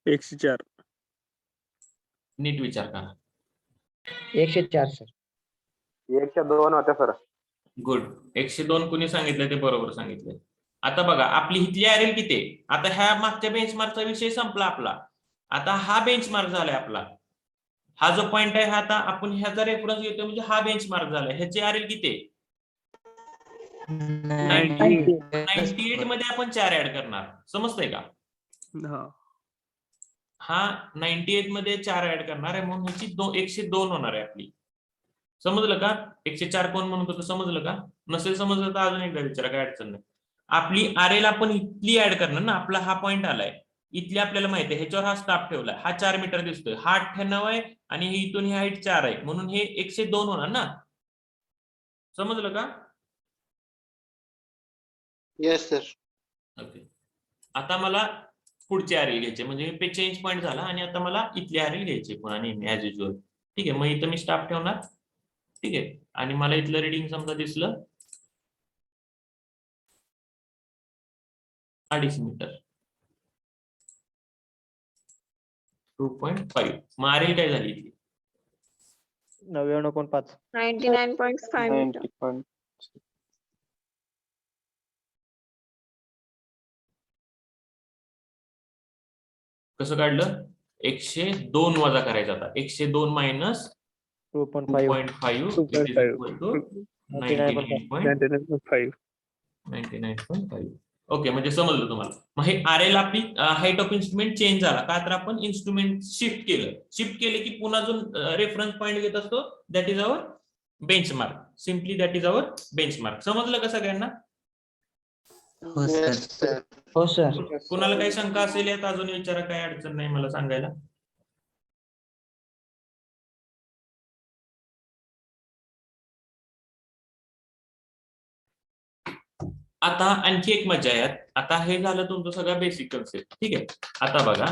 104. नीट विचार करा. 104 सर. 102 होत्या सर. गुड. 102 कुणी सांगितलं ते बरोबर सांगितलं. आता बघा, आपली इथली आरएल किती आहे? आता ह्या मागच्या बेंचमार्कचा विषय संपला आपला. आता हा बेंचमार्क झालाय आपला. हा जो पॉइंट आहे, हा आता आपण ह्याचा रेफरन्स घेतो, म्हणजे हा बेंचमार्क झालाय. ह्याची आरएल किती आहे? 98 मध्ये आपण 4 ऍड करणार. समजतंय का? हा 98 मध्ये 4 ऍड करणार आहे, म्हणून ह्याची 102 होणार आहे आपली. समजलं का? 104 कोण म्हणत होतं, समजलं का? नसेल समजलं तर अजून एकदा विचारा, काय अडचण नाही. आपली आरएल आपण इथली ऍड करणार ना. आपला हा पॉइंट आलाय, इथली आपल्याला माहिती आहे, ह्याच्यावर हा स्टाफ ठेवलाय, हा 4 मीटर दिसतोय, हा 98 आहे आणि इथून ही हाईट 4 आहे, म्हणून हे 102 होणार ना. समजलं का? Yes sir. ओके, आता मला पुढची आरएल घ्यायची, म्हणजे चेंज पॉईंट झाला आणि आता मला इथली आरएल घ्यायची पुन्हा नेहमी ऍज युजल. ठीक आहे, मग इथं मी स्टाफ ठेवणार. ठीक आहे, आणि मला इथलं रीडिंग समजा दिसलं 2.5 मीटर, 2.5. मग आरएल काय झाली इथली? 99.5. 99.5 मीटर. 90. कसं काढलं? 102 वजा करायचं. आता 102 मायनस 2.5 99.5. ओके, म्हणजे समजलं तुम्हाला. मग हे आरएल आपली हाईट ऑफ इन्स्ट्रुमेंट चेंज झाला, का तर आपण इन्स्ट्रुमेंट शिफ्ट केले की पुन्हा जो रेफरन्स पॉईंट घेत असतो, that is our benchmark. Simply that is our benchmark. समजलं का सगळ्यांना? हो सर. हो सर. कुणाला काही शंका असेल यात अजून विचारा, काही अडचण नाही मला सांगायला. आता आणखी एक मजा आहे. आता हे झालं तुमचं सगळं बेसिक कन्सेप्ट. ठीक आहे, आता बघा,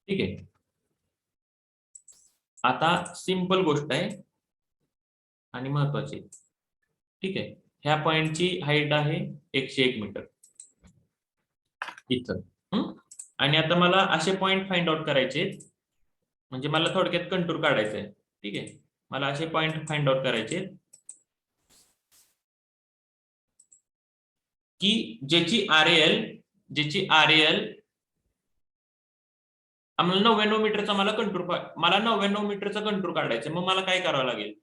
ठीक आहे, आता सिंपल गोष्ट आहे आणि महत्वाची. ठीक आहे, ह्या पॉइंटची हाईट आहे 101 मीटर इथं. आणि आता मला असे पॉइंट फाइंड आउट करायचे, म्हणजे मला थोडक्यात कंटूर काढायचं आहे. ठीक आहे, मला असे पॉइंट फाइंड आउट करायचे की ज्याची आरएल आम्हाला 99 मीटरचा मला 99 मीटरचा कंटूर काढायचा. मग मला काय करावं लागेल?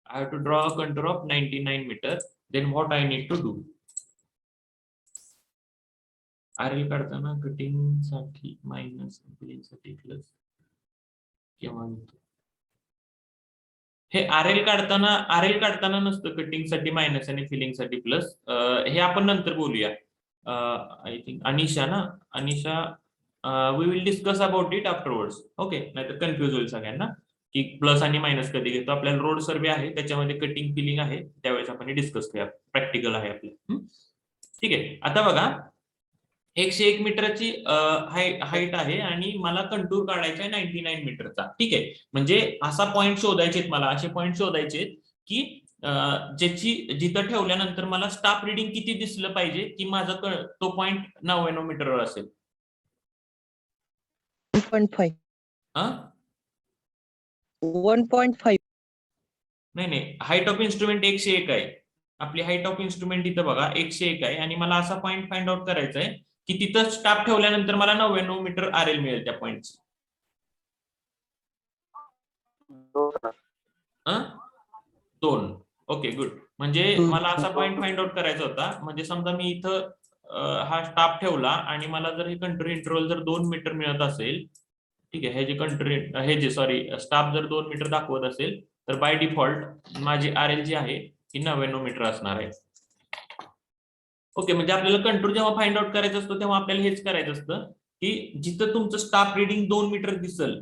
I have to draw a contour of 99 meter. Then what I need to do? RL काढताना कटिंग साठी मायनस, फिलिंग साठी प्लस किंवा हे आरएल काढताना नसतं कटिंग साठी मायनस आणि फिलिंग साठी प्लस. हे आपण नंतर बोलूया. I think Anisha we will discuss about it afterwards. Okay, नाहीतर कन्फ्युज होईल सगळ्यांना की प्लस आणि मायनस कधी घेतो. आपल्याला रोड सर्वे आहे, त्याच्यामध्ये कटिंग फिलिंग आहे, त्यावेळेस आपण डिस्कस करूया. प्रॅक्टिकल आहे आपलं. ठीक आहे, आता बघा, 101 मीटरची हाईट आहे आणि मला कंटूर काढायचा आहे 99 मीटरचा. ठीक आहे, म्हणजे असा पॉईंट शोधायचे मला, असे पॉईंट शोधायचे की जिथं ठेवल्यानंतर मला स्टाफ रिडिंग किती दिसलं पाहिजे की माझं तो पॉईंट 99 मीटरवर असेल. 1.5. 1.5 नाही, हाईट ऑफ इन्स्ट्रुमेंट 101 आहे. आपली हाईट ऑफ इन्स्ट्रुमेंट इथं बघा 101 आहे आणि मला असा पॉईंट फाइंड आउट करायचा आहे की तिथं स्टाफ ठेवल्यानंतर मला 99 मीटर RL मिळेल त्या पॉईंटची. 2. Okay good. म्हणजे मला असा पॉईंट फाइंड आउट करायचा होता, म्हणजे समजा मी इथं हा स्टाफ ठेवला आणि मला जर हे कंट्रोल इंटरव्हल जर 2 मीटर मिळत असेल, ठीक आहे, हे जे स्टाफ जर 2 मीटर दाखवत असेल तर बाय डिफॉल्ट माझी RL जी आहे ती 99 मीटर असणार आहे. ओके, म्हणजे आपल्याला कंट्रोल जेव्हा फाइंड आउट करायचं असतं तेव्हा आपल्याला हेच करायचं असतं की जिथं तुमचं स्टाफ रिडिंग 2 मीटर दिसल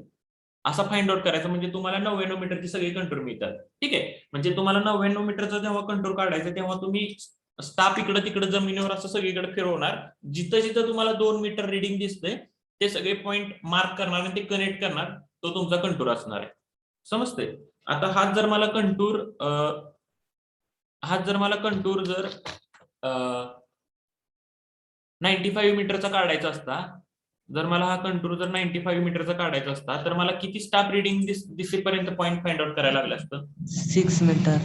असा फाइंड आउट करायचं, म्हणजे तुम्हाला 99 मीटरची सगळी कंट्रोल मिळतात. ठीक आहे, म्हणजे तुम्हाला 99 मीटरचा जेव्हा कंट्रोल काढायचा तेव्हा तुम्ही स्टाफ इकडे तिकडे जमिनीवर असं सगळीकडे फिरवणार, जिथं जिथं तुम्हाला 2 मीटर रिडिंग दिसतंय ते सगळे पॉइंट मार्क करणार आणि ते कनेक्ट करणार, तो तुमचा कंटूर असणार आहे. समजते? आता हाच जर मला कंटूर जर 95 मीटरचा काढायचा असता, जर मला हा कंटूर जर 95 मीटरचा काढायचा असता तर मला किती स्टाफ रिडिंग दिसेपर्यंत पॉइंट फाइंड आउट करायला लागलं असतं? 6 मीटर.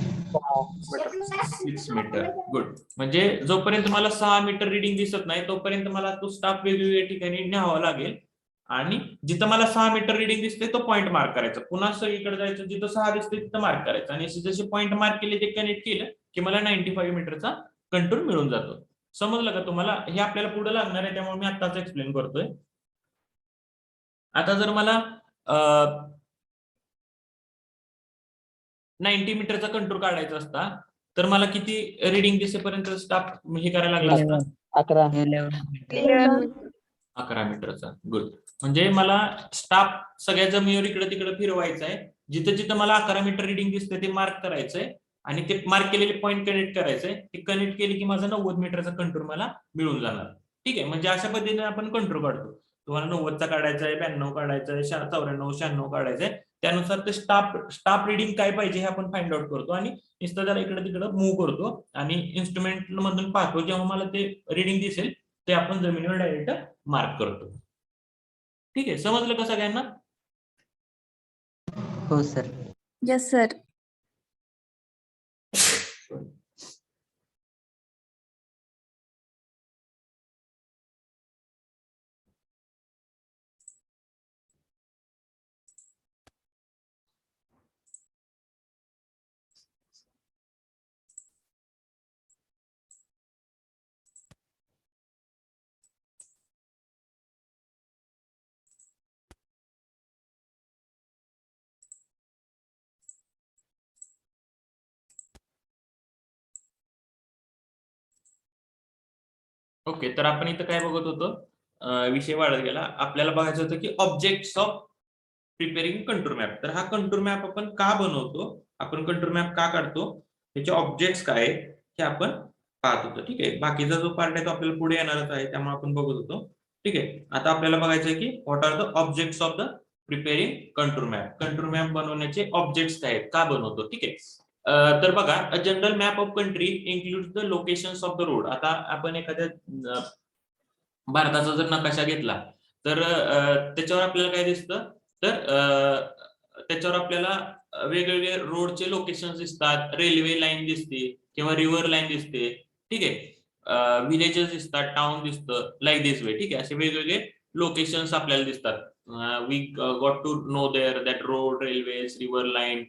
6 मीटर. गुड. म्हणजे जोपर्यंत मला 6 मीटर रिडिंग दिसत नाही तोपर्यंत मला तो स्टाफ वेगवेगळ्या ठिकाणी न्यावा लागेल आणि जिथं मला 6 मीटर रिडिंग दिसते तो पॉइंट मार्क करायचा, पुन्हा सगळीकडे जायचं, जिथं 6 दिसते तिथं मार्क करायचं आणि जसे पॉइंट मार्क केले ते कनेक्ट केलं की मला 95 मीटरचा कंटूर मिळून जातो. समजलं का तुम्हाला? हे आपल्याला पुढे लागणार आहे त्यामुळे मी आताच एक्सप्लेन करतोय. आता जर मला 90 मीटरचा कंटूर काढायचा असता तर मला किती रिडिंग दिसेपर्यंत स्टाफ हे करायला लागला असता? 11 मीटरचा. गुड. म्हणजे मला स्टाफ सगळ्या जमिनीवर इकडे तिकडे फिरवायचा आहे, जिथं जिथं मला 11 मीटर रिडिंग दिसते ते मार्क करायचंय आणि ते मार्क केलेले पॉईंट कनेक्ट करायचंय. ते कनेक्ट केले की माझा 90 मीटरचा कंटूर मला मिळून जाणार. ठीक आहे, म्हणजे अशा पद्धतीने आपण कंटूर काढतो. तुम्हाला 90चा काढायचा आहे, 92 काढायचा आहे, 94, 96 काढायचा आहे, त्यानुसार ते स्टाफ रिडिंग काय पाहिजे हे आपण फाइंड आउट करतो आणि नुसतं त्याला इकडे तिकडे मूव्ह करतो आणि इन्स्ट्रुमेंट मधून पाहतो, जेव्हा मला ते रिडिंग दिसेल ते आपण जमिनीवर डायरेक्ट मार्क करतो. ठीक आहे, समजलं का सगळ्यांना? हो सर. Yes sir. ओके, तर आपण इथं काय बघत होतो? विषय वाढत गेला. आपल्याला बघायचं होतं की objects of preparing contour map. तर हा कंटूर मॅप आपण का बनवतो, आपण कंटूर मॅप का काढतो, त्याचे ऑब्जेक्ट्स काय हे आपण पाहत होतो. ठीक आहे, बाकीचा जो पार्ट आहे तो आपल्याला पुढे येणारच आहे त्यामुळे आपण बघत होतो. ठीक आहे, आता आपल्याला बघायचं आहे की what are the objects of the preparing contour map. Contour map बनवण्याचे ऑब्जेक्ट्स काय आहेत, का बनवतो? ठीक आहे, तर बघा, a general map of country includes the locations of the road. आता आपण एखाद्या भारताचा जर नकाशा घेतला तर त्याच्यावर आपल्याला काय दिसतं, तर त्याच्यावर आपल्याला वेगवेगळे रोडचे लोकेशन दिसतात, रेल्वे लाईन दिसते किंवा रिव्हर लाईन दिसते. ठीक आहे, विलेजेस दिसतात, टाउन दिसतं, लाईक दिस वे. ठीक आहे, असे वेगवेगळे लोकेशन्स आपल्याला दिसतात. We got to know there that road, railways, river line,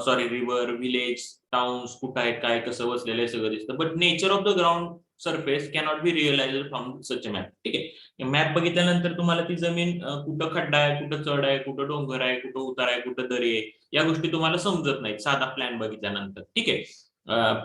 sorry river, village, towns कुठं आहेत, काय कसं बसलेलं आहे सगळं दिसतं. But nature of the ground surface cannot be realise from such a map. ठीक आहे, मॅप बघितल्यानंतर तुम्हाला ती जमीन कुठं खड्डा आहे, कुठं चढ आहे, कुठं डोंगर आहे, कुठं उतार आहे, कुठं दरी आहे, या गोष्टी तुम्हाला समजत नाहीत साधा प्लॅन बघितल्यानंतर. ठीक आहे,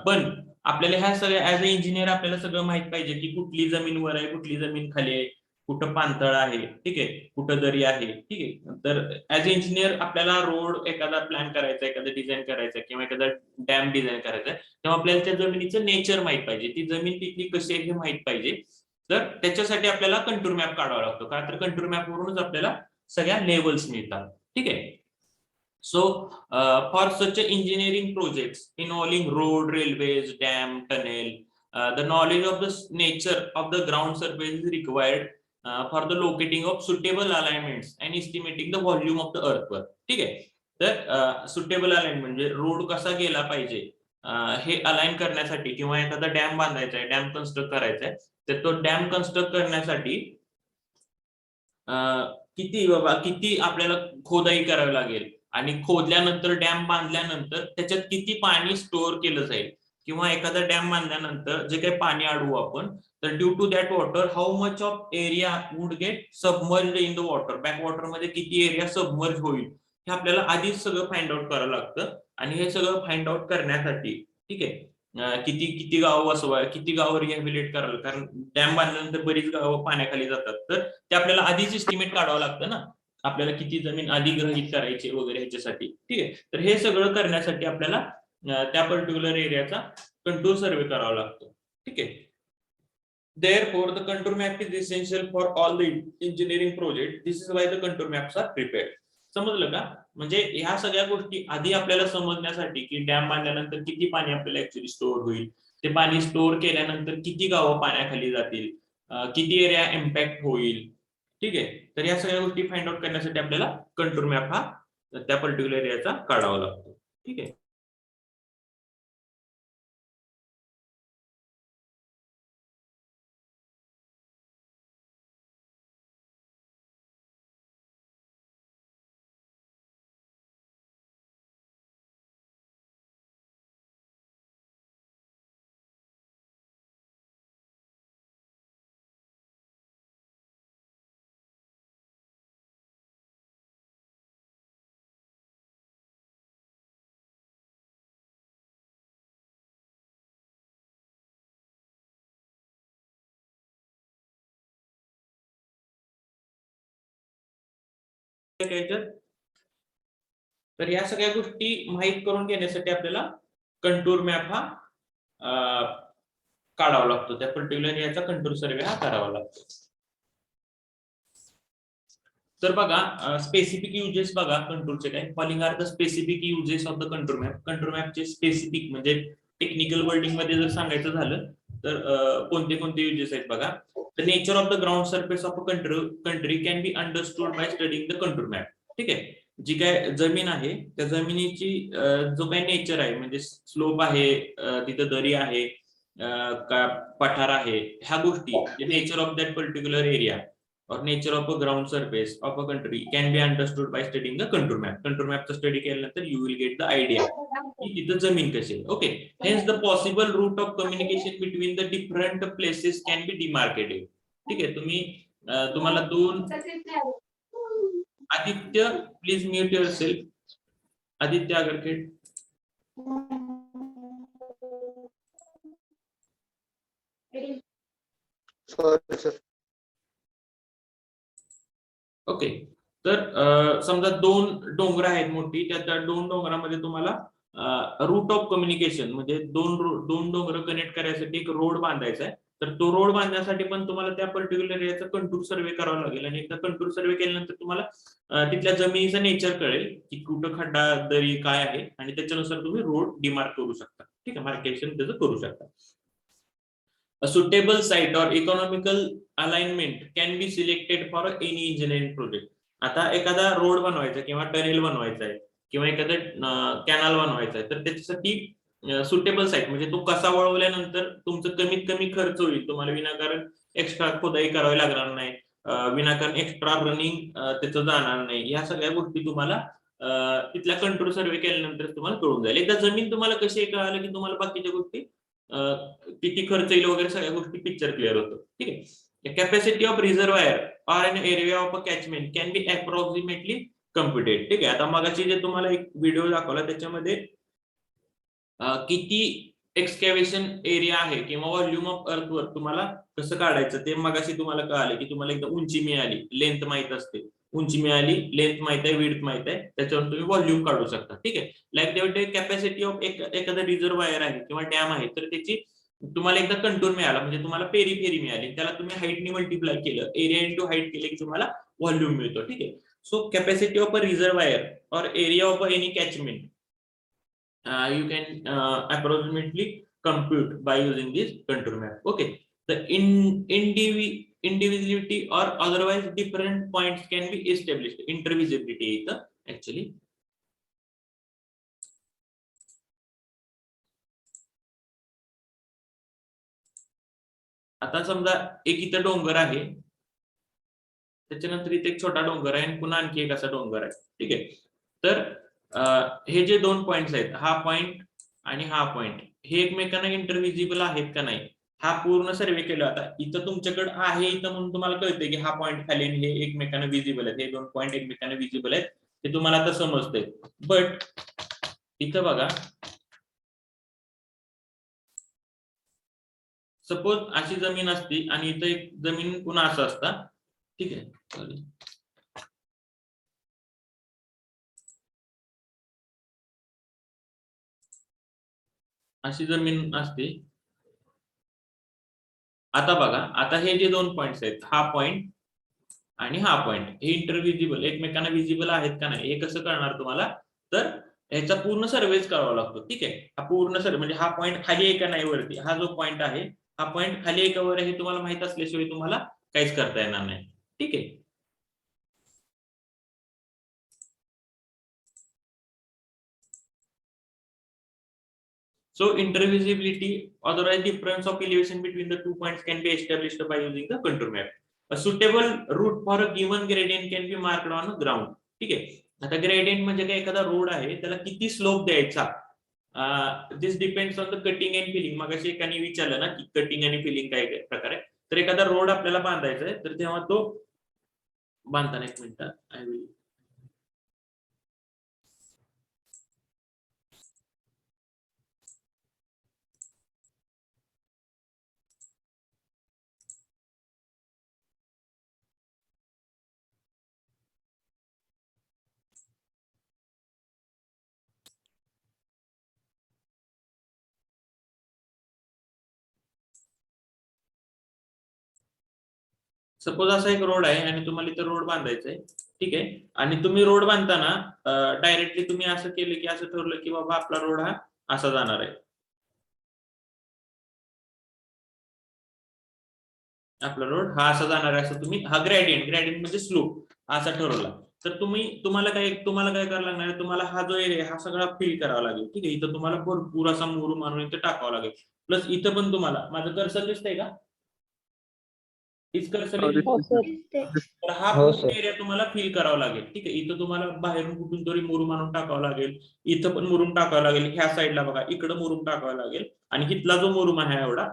पण आपल्याला ह्या सगळ्या ऍज अ इंजिनियर आपल्याला सगळं माहित पाहिजे की कुठली जमीन वर आहे, कुठली जमीन खाली आहे, कुठं पाणथळ आहे, ठीक आहे, कुठं दरी आहे. ठीक आहे, तर ऍज अ इंजिनियर आपल्याला रोड एखादा प्लॅन करायचा, एखादा डिझाईन करायचा किंवा एखादा डॅम डिझाईन करायचा तेव्हा आपल्याला त्या जमिनीचं नेचर माहित पाहिजे, ती जमीन तिथली कशी आहे हे माहित पाहिजे. तर त्याच्यासाठी आपल्याला कंटूर मॅप काढावा लागतो, का तर कंटूर मॅप वरूनच आपल्याला सगळ्या लेवल्स मिळतात. ठीक आहे, so for such engineering projects involving road, railways, dam, tunnel, the knowledge of the nature of the ground surface is required for the locating of suitable alignments and estimating the volume of the earthwork. ठीक आहे, तर suitable alignment म्हणजे road कसा गेला पाहिजे, हे align करण्यासाठी किंवा एखादा डॅम बांधायचा आहे, डॅम कन्स्ट्रक्ट करायचा आहे, तर तो डॅम कन्स्ट्रक्ट करण्यासाठी किती आपल्याला खोदाई करावी लागेल आणि खोदल्यानंतर डॅम बांधल्यानंतर त्याच्यात किती पाणी स्टोअर केलं जाईल किंवा एखादा डॅम बांधल्यानंतर जे काही पाणी अडवू आपण, तर due to that water how much of area would get submerged in the water, back water मध्ये किती एरिया सबमर्ज होईल हे आपल्याला आधीच सगळं फाइंड आउट करावं लागतं. आणि हे सगळं फाइंड आउट करण्यासाठी ठीक आहे किती गावं बसवा, किती गावं रिहॅबिलिट करावं, कारण डॅम बांधल्यानंतर बरीच गावं पाण्याखाली जातात, तर ते आपल्याला आधीच एस्टिमेट काढावं लागतं ना, आपल्याला किती जमीन अधिग्रहित करायची वगैरे ह्याच्यासाठी. ठीक आहे, तर हे सगळं करण्यासाठी आपल्याला त्या पर्टिक्युलर एरियाचा कंटूर सर्वे करावा लागतो. ठीक आहे. Therefore, the contour map is essential for all the engineering project. This is why the contour maps are prepared. समजलं का? म्हणजे ह्या सगळ्या गोष्टी आधी आपल्याला समजण्यासाठी की डॅम बांधल्यानंतर किती पाणी आपल्याला ऍक्च्युअली स्टोअर होईल, ते पाणी स्टोअर केल्यानंतर किती गावं पाण्याखाली जातील, किती एरिया इम्पॅक्ट होईल. ठीक आहे, तर या सगळ्या गोष्टी फाइंड आउट करण्यासाठी आपल्याला कंटूर मॅप हा त्या पर्टिक्युलर एरियाचा काढावा लागतो. ठीक आहे. तर या सगळ्या गोष्टी माहीत करून घेण्यासाठी आपल्याला कंटूर मॅप हा काढावा लागतो, त्या पर्टिक्युलर एरियाचा कंटूर सर्वे हा करावा लागतो. तर बघा स्पेसिफिक युजेस बघा कंटूरचे काय, following are the specific uses of the contour map. Contour मॅपचे स्पेसिफिक म्हणजे टेक्निकल वर्डिंग मध्ये जर सांगायचं झालं तर कोणते कोणते युजेस आहेत बघा. The nature of the ground surface of a country can be understood by studying the contour map. ठीक आहे, जी काय जमीन आहे त्या जमिनीची जो काही नेचर आहे म्हणजे स्लोप आहे, तिथं दरी आहे, पठार आहे, ह्या गोष्टी nature of that particular area or nature of a ground surface of a country can be understood by studying the contour map. Contour map study केल्यानंतर you will get the idea की तिथं जमीन कशी आहे. Okay, hence the possible route of communication between the different places can be demarcated. ठीक आहे, तुम्हाला दोन Aditya please mute yourself. Aditya Agarkhed. Okay, तर समजा दोन डोंगर आहेत मोठी, त्या दोन डोंगरामध्ये तुम्हाला रूट ऑफ कम्युनिकेशन म्हणजे दोन डोंगर कनेक्ट करायसाठी एक रोड बांधायचा आहे. तर तो रोड बांधण्यासाठी पण तुम्हाला त्या पर्टिक्युलर एरियाचा कंटूर सर्वे करावा लागेल आणि एकदा कंटूर सर्वे केल्यानंतर तुम्हाला तिथल्या जमिनीचं नेचर कळेल की कुठं खड्डा दरी काय आहे आणि त्याच्यानुसार तुम्ही रोड डिमार्क करू शकता. ठीक आहे, मार्केशन त्याचं करू शकता. A suitable site or economical alignment can be selected for any engineering project. आता एखादा रोड बनवायचा किंवा टनेल बनवायचा आहे किंवा एखादं कॅनल बनवायचा आहे, तर त्याच्यासाठी सुटेबल साईट म्हणजे तो कसा वळवल्यानंतर तुमचं कमीत कमी खर्च होईल, तुम्हाला विनाकारण एक्स्ट्रा खोदाई करावी लागणार नाही, विनाकारण एक्स्ट्रा रनिंग त्याचं जाणार नाही. या सगळ्या गोष्टी तुम्हाला तिथल्या कंट्रोल सर्वे केल्यानंतर तुम्हाला कळून जाईल. एकदा जमीन तुम्हाला कशी कळालं की तुम्हाला बाकीच्या गोष्टी किती खर्च येईल वगैरे सगळ्या गोष्टी पिक्चर क्लिअर होतं. ठीक आहे. Capacity of reservoir or an area of a catchment can be approximately computed. ठीक आहे, आता मगाशी जे तुम्हाला एक व्हिडिओ दाखवला त्याच्यामध्ये किती एक्सकॅव्हेशन एरिया आहे किंवा व्हॉल्यूम ऑफ अर्थवर तुम्हाला कसं काढायचं ते मगाशी तुम्हाला कळालं की तुम्हाला एकदा उंची मिळाली, लेंथ माहित असते, उंची मिळाली, लेंथ माहित आहे, विड्थ माहित आहे, त्याच्यावर तुम्ही व्हॉल्यूम काढू शकता. ठीक आहे, लाईक डेट कॅपॅसिटी ऑफ एखादा रिझर्वायर आहे किंवा डॅम आहे, तर त्याची तुम्हाला एकदा कंटूर मिळाला म्हणजे तुम्हाला पेरी मिळाली, त्याला तुम्ही हाईटनी मल्टिप्लाय केलं, एरिया इंटू हाईट केले की तुम्हाला व्हॉल्यूम मिळतो. ठीक आहे, so capacity of a reservoir or area of any catchment you can approximately compute by using this contour map. Okay, the indivisibility or otherwise different points can be established. Intervisibility is the actually आता समजा एक इथं डोंगर आहे, त्याच्यानंतर इथे एक छोटा डोंगर आहे आणि पुन्हा आणखी एक असा डोंगर आहे. ठीक आहे. तर हे जे 2 पॉइंट्स आहेत, हा पॉइंट आणि हा पॉइंट, हे एकमेकांना इंटरव्हिजिबल आहेत का नाही, हा पूर्ण सर्वे केला. आता इथं तुमच्याकडे आहे इथं म्हणून तुम्हाला कळतंय की हा पॉइंट खाली आणि हे एकमेकांना विजिबल आहेत, हे 2 पॉइंट एकमेकांना विजिबल आहेत, हे तुम्हाला आता समजतंय. बट इथं बघा, सपोज अशी जमीन असती आणि इथं एक जमीन पुन्हा असं असता. ठीक आहे. Sorry. अशी जमीन असते. आता बघा, आता हे जे 2 पॉइंट्स आहेत, हा पॉइंट आणि हा पॉइंट, हे इंटरव्हिजिबल एकमेकांना विजिबल आहेत का नाही हे कसं कळणार तुम्हाला, तर ह्याचा पूर्ण सर्वेच करावा लागतो. ठीक आहे. हा पूर्ण सर्वे म्हणजे हा पॉइंट खाली आहे का नाही वरती, हा जो पॉइंट आहे हा पॉइंट खाली आहे का वर आहे हे तुम्हाला माहित असल्याशिवाय तुम्हाला काहीच करता येणार नाही. ठीक आहे. So intervisibility, otherwise difference of elevation between the 2 points can be established by using the contour map. A suitable route for a given gradient can be marked on ground. ठीक आहे. आता ग्रेडियंट म्हणजे काय, एखादा रोड आहे त्याला किती slope द्यायचा, this depends on the cutting and filling. मग अशी एकाने विचारलं ना की कटिंग आणि फिलिंग काय प्रकार आहे, तर एखादा रोड आपल्याला बांधायचा आहे, तर तेव्हा तो बांधताना, एक मिनिट आय विल सपोज असा एक रोड आहे आणि तुम्हाला इथं रोड बांधायचा आहे. ठीक आहे. आणि तुम्ही रोड बांधताना डायरेक्टली तुम्ही असं केलं की असं ठरवलं की बाबा आपला रोड हा असा जाणार आहे, आपला रोड हा असा जाणार आहे, असं तुम्ही, हा ग्रेडियंट म्हणजे स्लोप असा ठरवला, तर तुम्हाला काय करावं लागणार आहे, तुम्हाला हा जो एरिया हा सगळा फिल करावा लागेल. ठीक आहे. इथं तुम्हाला भरपूर असा मुरुम आणून इथं टाकावा लागेल. प्लस इथं पण तुम्हाला, माझं कर्सर दिसतंय का, तर हा हो, पूर्ण सर. एरिया तुम्हाला फिल करावा लागेल. ठीक आहे. इथं तुम्हाला बाहेरून कुठून तरी मुरुम आणून टाकावं लागेल, इथं पण मुरुम टाकावं लागेल, ह्या साईडला बघा इकडं मुरुम टाकावं लागेल, आणि इथला जो मुरुम आहे एवढा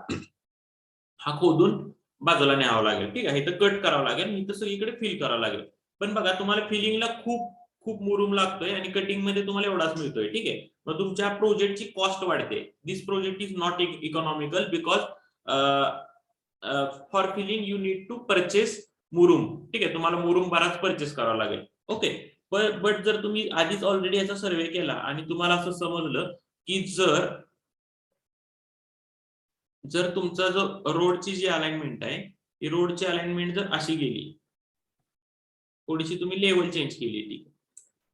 हा खोदून बाजूला न्यावा लागेल. ठीक आहे. इथं कट करावं लागेल, इथं सगळीकडे फिल करावं लागेल. पण बघा, तुम्हाला फिलिंगला खूप मुरुम लागतोय आणि कटिंग मध्ये तुम्हाला एवढाच मिळतोय. ठीक आहे. मग तुमच्या प्रोजेक्टची कॉस्ट वाढते. This project is not economical because for filling you need to purchase murum. ठीक आहे. तुम्हाला मुरुम बराच परचेस करावा लागेल. ओके. बट जर तुम्ही आधीच ऑलरेडी याचा सर्वे केला आणि तुम्हाला असं समजलं की जर तुमचा जो रोडची जी अलाइनमेंट आहे, ती रोडची अलाइनमेंट जर अशी गेली, थोडीशी तुम्ही लेवल चेंज केली, ठीक,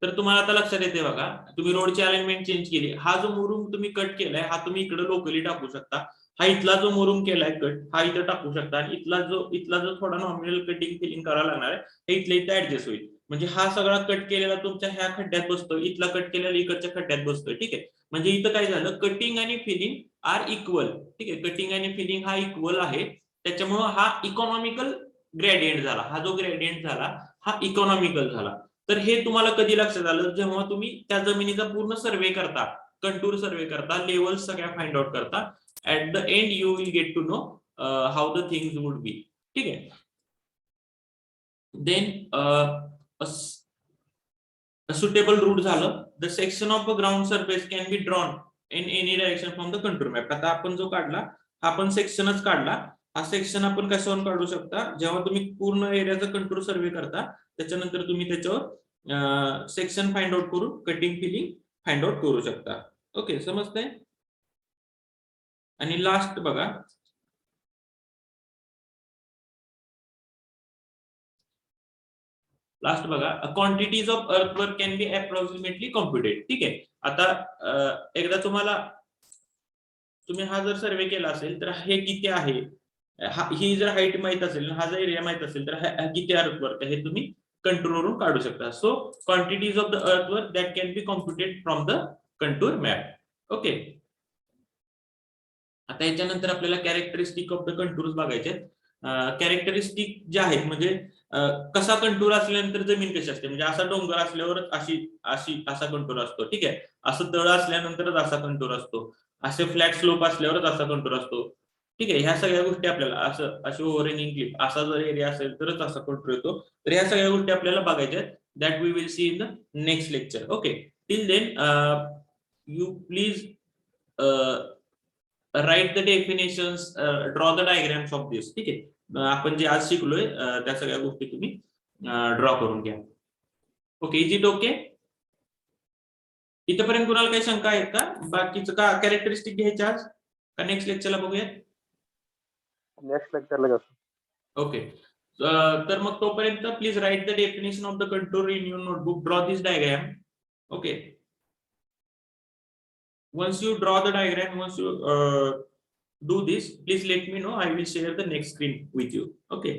तर तुम्हाला आता लक्षात येते बघा, तुम्ही रोडची अलाइनमेंट चेंज केली, हा जो मुरुम तुम्ही कट केलाय हा तुम्ही इकडे लोकली टाकू शकता, हा इथला जो मुरुम केलाय कट हा इथं टाकू शकता, आणि इथला जो थोडा नॉमिनल कटिंग फिलिंग करायला लागणार आहे हे इथल्या इथे ऍडजस्ट होईल. म्हणजे हा सगळा कट केलेला तुमच्या ह्या खड्ड्यात बसतोय, इथला कट केलेला इकडच्या खड्ड्यात बसतोय. ठीक आहे. म्हणजे इथं काय झालं, कटिंग आणि फिलिंग आर इक्वल. ठीक आहे. कटिंग आणि फिलिंग हा इक्वल आहे, त्याच्यामुळे हा इकॉनॉमिकल ग्रेडियंट झाला. हा जो ग्रेडियंट झाला हा इकॉनॉमिकल झाला. तर हे तुम्हाला कधी लक्षात आलं, जेव्हा तुम्ही त्या जमिनीचा पूर्ण सर्वे करता, कंटूर सर्वे करता, लेवल सगळ्या फाइंड आउट करता, at the end you will get to know how the things would be. ठीक आहे. देन सुटेबल रूट झालं. The section of a ground surface can be drawn in any direction from the contour map. आता आपण जो काढला हा आपण सेक्शनच काढला, हा सेक्शन आपण कशावरून काढू शकता, जेव्हा तुम्ही पूर्ण एरियाचा कंटूर सर्वे करता त्याच्यानंतर तुम्ही त्याच्यावर सेक्शन फाइंड आउट करून कटिंग फिलिंग फाइंड आउट करू शकता. ओके, समजतंय. आणि लास्ट बघा, quantities of earthwork can be approximately computed. ठीक आहे. आता एकदा तुम्ही हा जर सर्वे केला असेल तर हे किती आहे, ही जर हाईट माहित असेल, हा जर एरिया माहित असेल तर किती अर्थवर्क हे तुम्ही कंटूर वरून काढू शकता. So quantities of the earthwork that can be computed from the contour map. Okay. आता याच्यानंतर आपल्याला कॅरेक्टरिस्टिक ऑफ द कंटूर्स बघायचे. कॅरेक्टरिस्टिक जे आहेत म्हणजे कसा कंटूर असल्यानंतर जमीन कशी असते, म्हणजे असा डोंगर असल्यावरच असा कंटूर असतो. ठीक आहे, असं तळ असल्यानंतरच असा कंटूर असतो, असे फ्लॅट स्लोप असल्यावरच असा कंटूर असतो. ठीक आहे, ह्या सगळ्या गोष्टी आपल्याला अशी ओव्हरहँगिंग क्लिप असा जर एरिया असेल तरच असा कंटूर येतो. तर ह्या सगळ्या गोष्टी आपल्याला बघायच्या आहेत. That we will see in the next lecture. Okay, till then you please write the definitions, draw the diagrams of this. ठीक आहे, आपण जे आज शिकलोय त्या सगळ्या गोष्टी तुम्ही ड्रॉ करून घ्या. Okay, is it okay? इथपर्यंत कुणाला काही शंका आहेत का? बाकीचं का कॅरेक्टरिस्टिक घ्यायच्या आज का नेक्स्ट लेक्चरला बघूया? नेक्स्ट लेक्चरला जातो. ओके, तर मग तोपर्यंत please write the definition of the contour in your notebook. Draw this diagram. Okay, once you draw the diagram, once you do this, please let me know. I will share the next screen with you. Okay.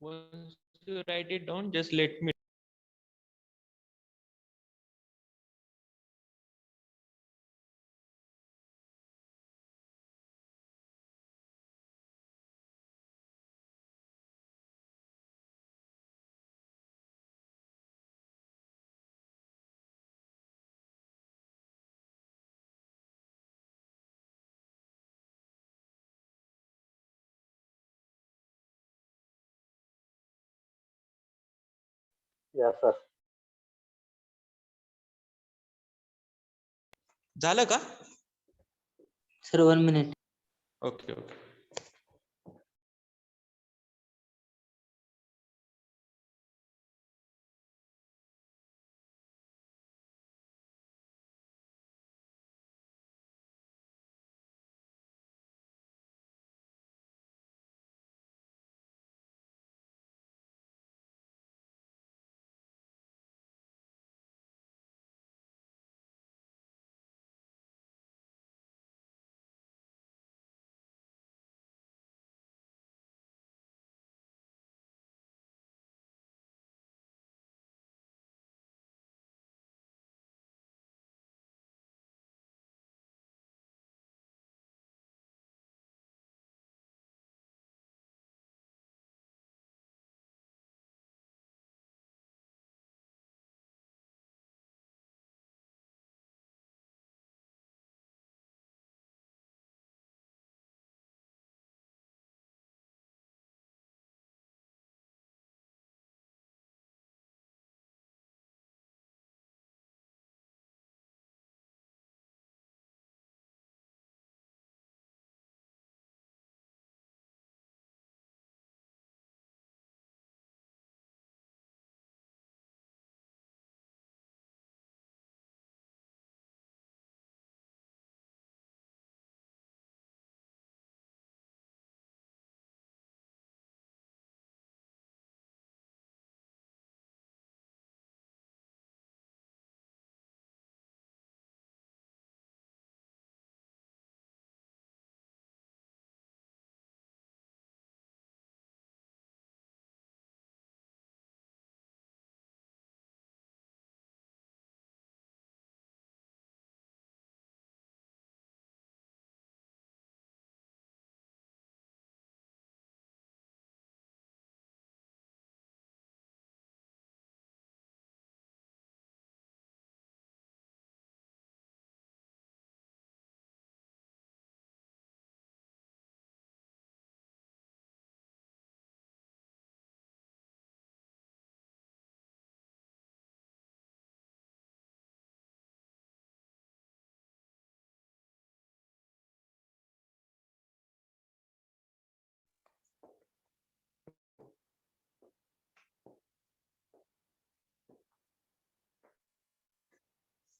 Once you write it down, just let me या sir. झालं का? Sir 1 minute. Okay okay.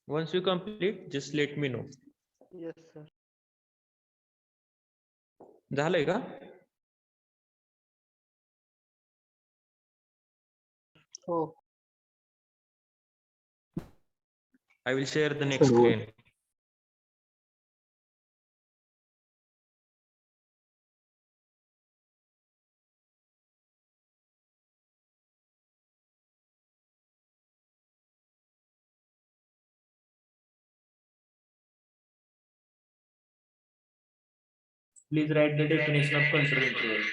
Once you complete, just let me know. Yes sir. झालंय का? हो. I will share the next screen. Please write the definition of contour interval.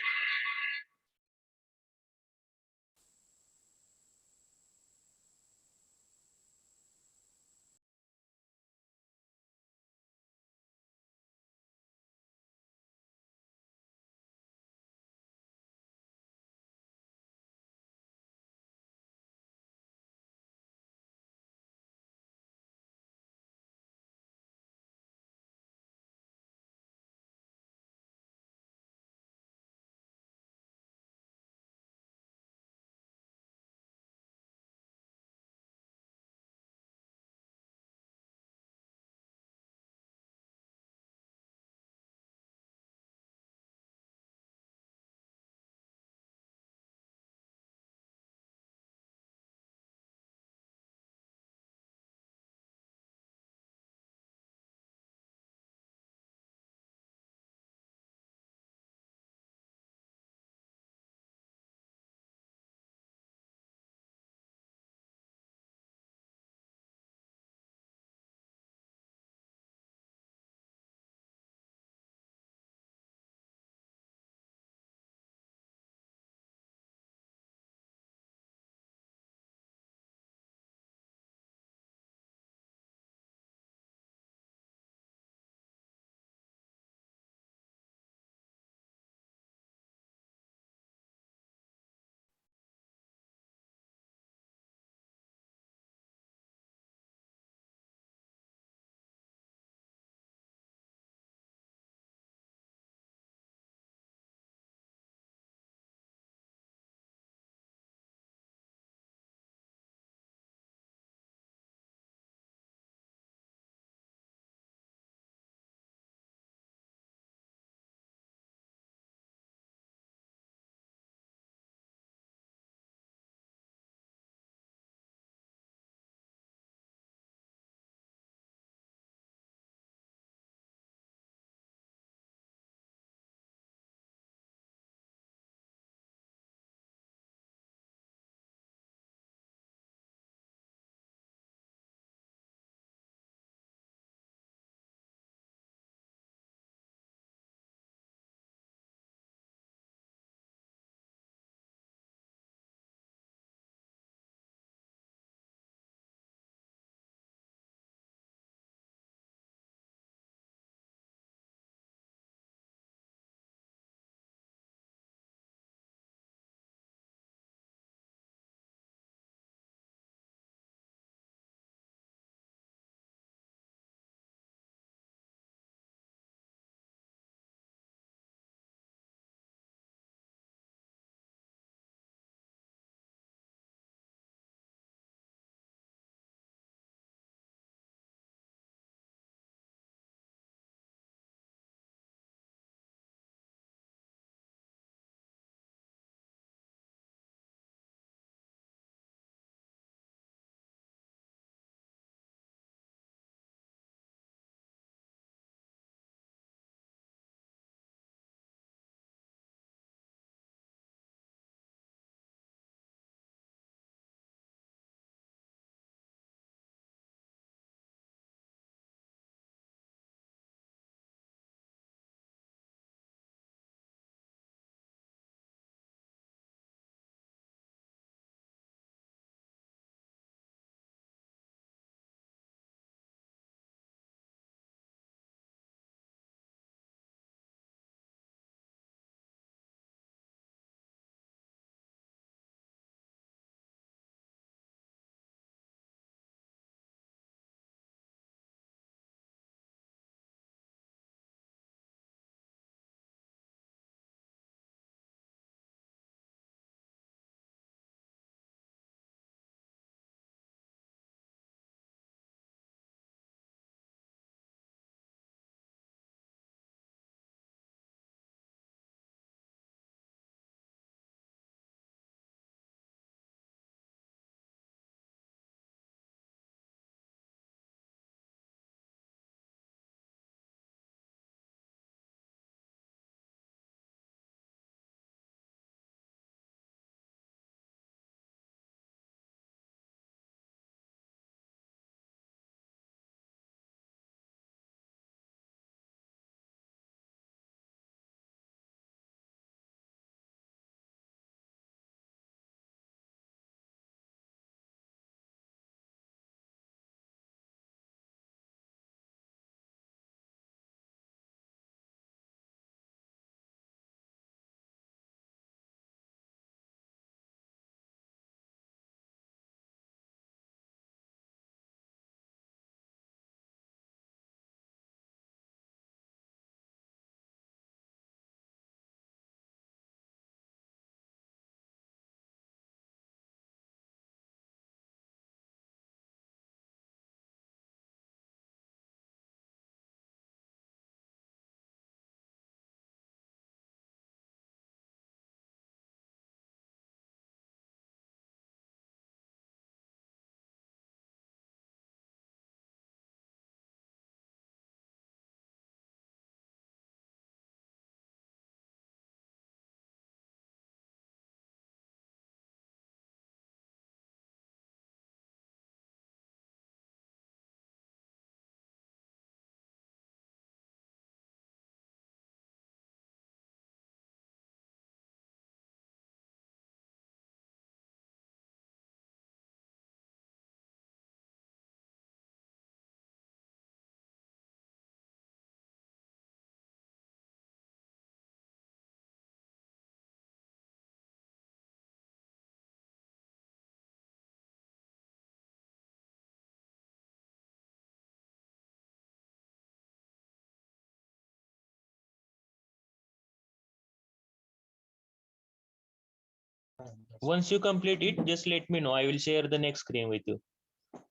Once you complete it, just let me know. I will share the next screen with you.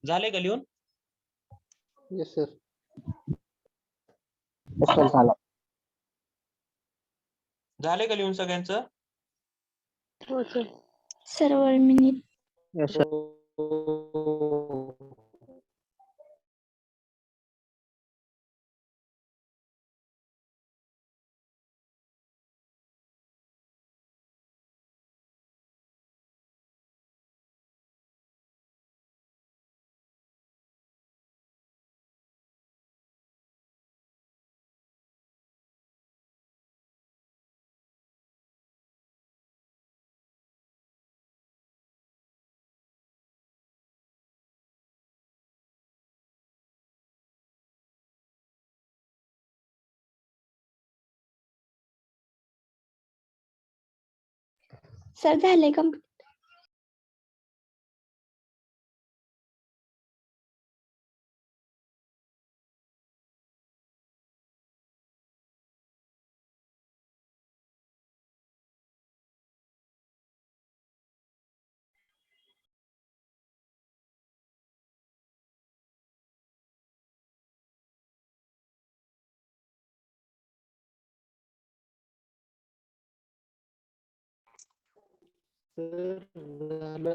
झाले का लिहून? Yes sir. Yes sir झालं. झाले का लिहून सगळ्यांचं? हो sir. Sir 1 minute. Yes sir. Sir झाले का? सर झालं.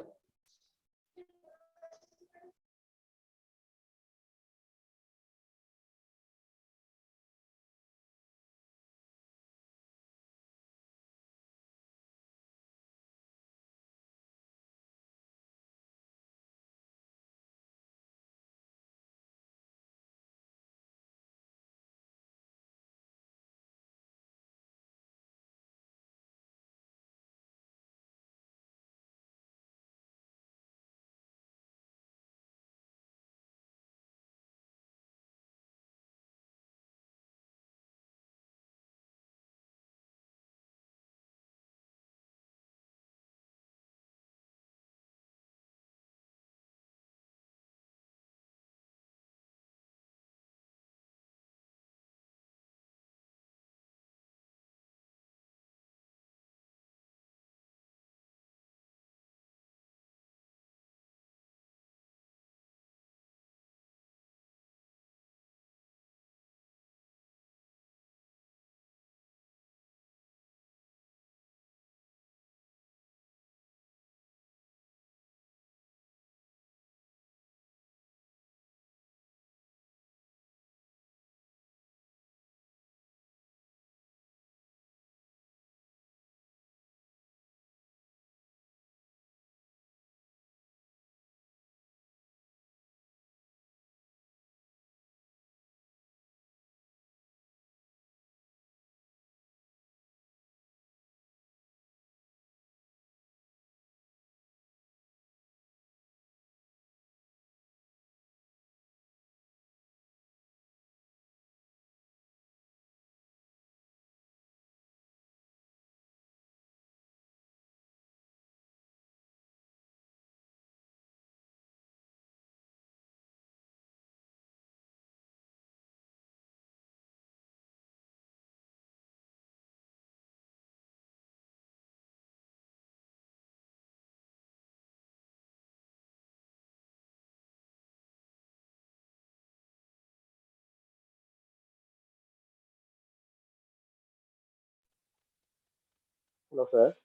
Hello, sir.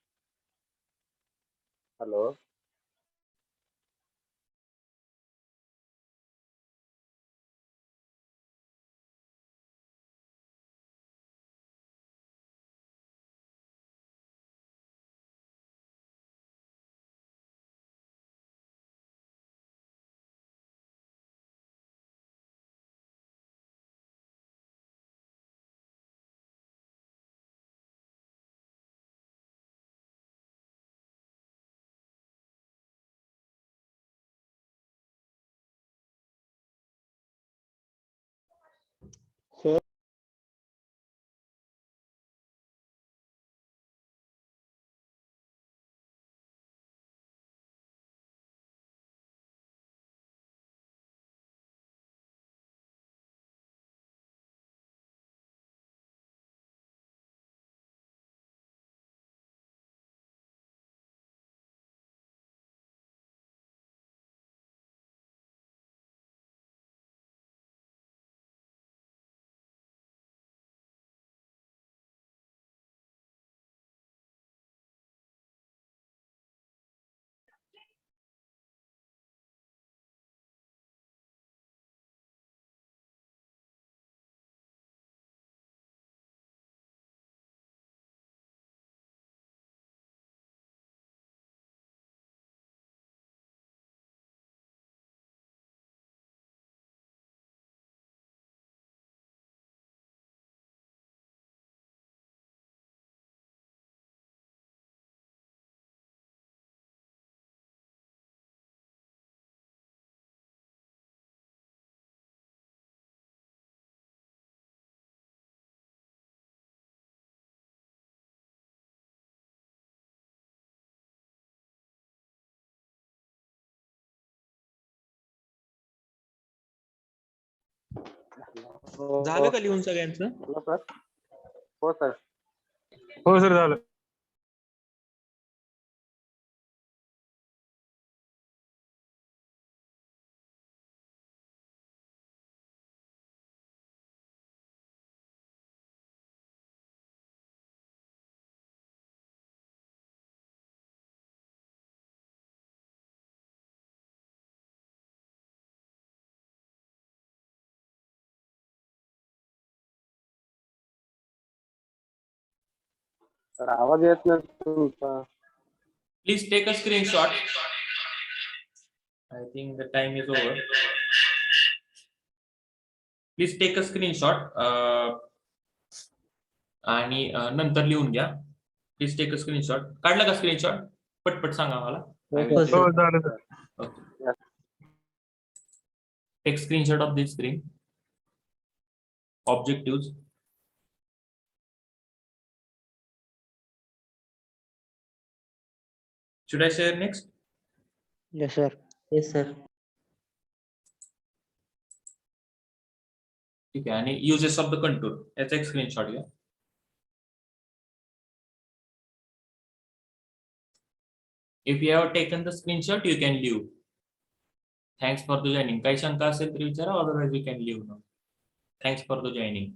Hello. झालं का लिहून सगळ्यांचं? हो सर. हो सर झालं. सर आवाज येत नाही तुमचा. Please take a screenshot. I think the time is over. Please take a screenshot. आणि नंतर लिहून घ्या. Please take a screenshot. काढला का स्क्रीनशॉट? पटपट सांगा मला. हो झालं sir. Okay. Take screenshot of this screen. Objectives. Should I share next? Yes, sir. Yes, sir. ठीक आहे. आणि uses of the contour याचा एक स्क्रीनशॉट घ्या. If you have taken the screenshot, you can leave. Thanks for the joining. काही शंका असेल तर विचारा, otherwise we can leave now. Thanks for the joining.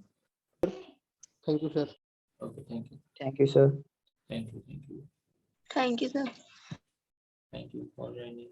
Thank you, sir. Okay, thank you. Thank you, sir. Thank you. Thank you. Thank you, sir. Thank you for joining.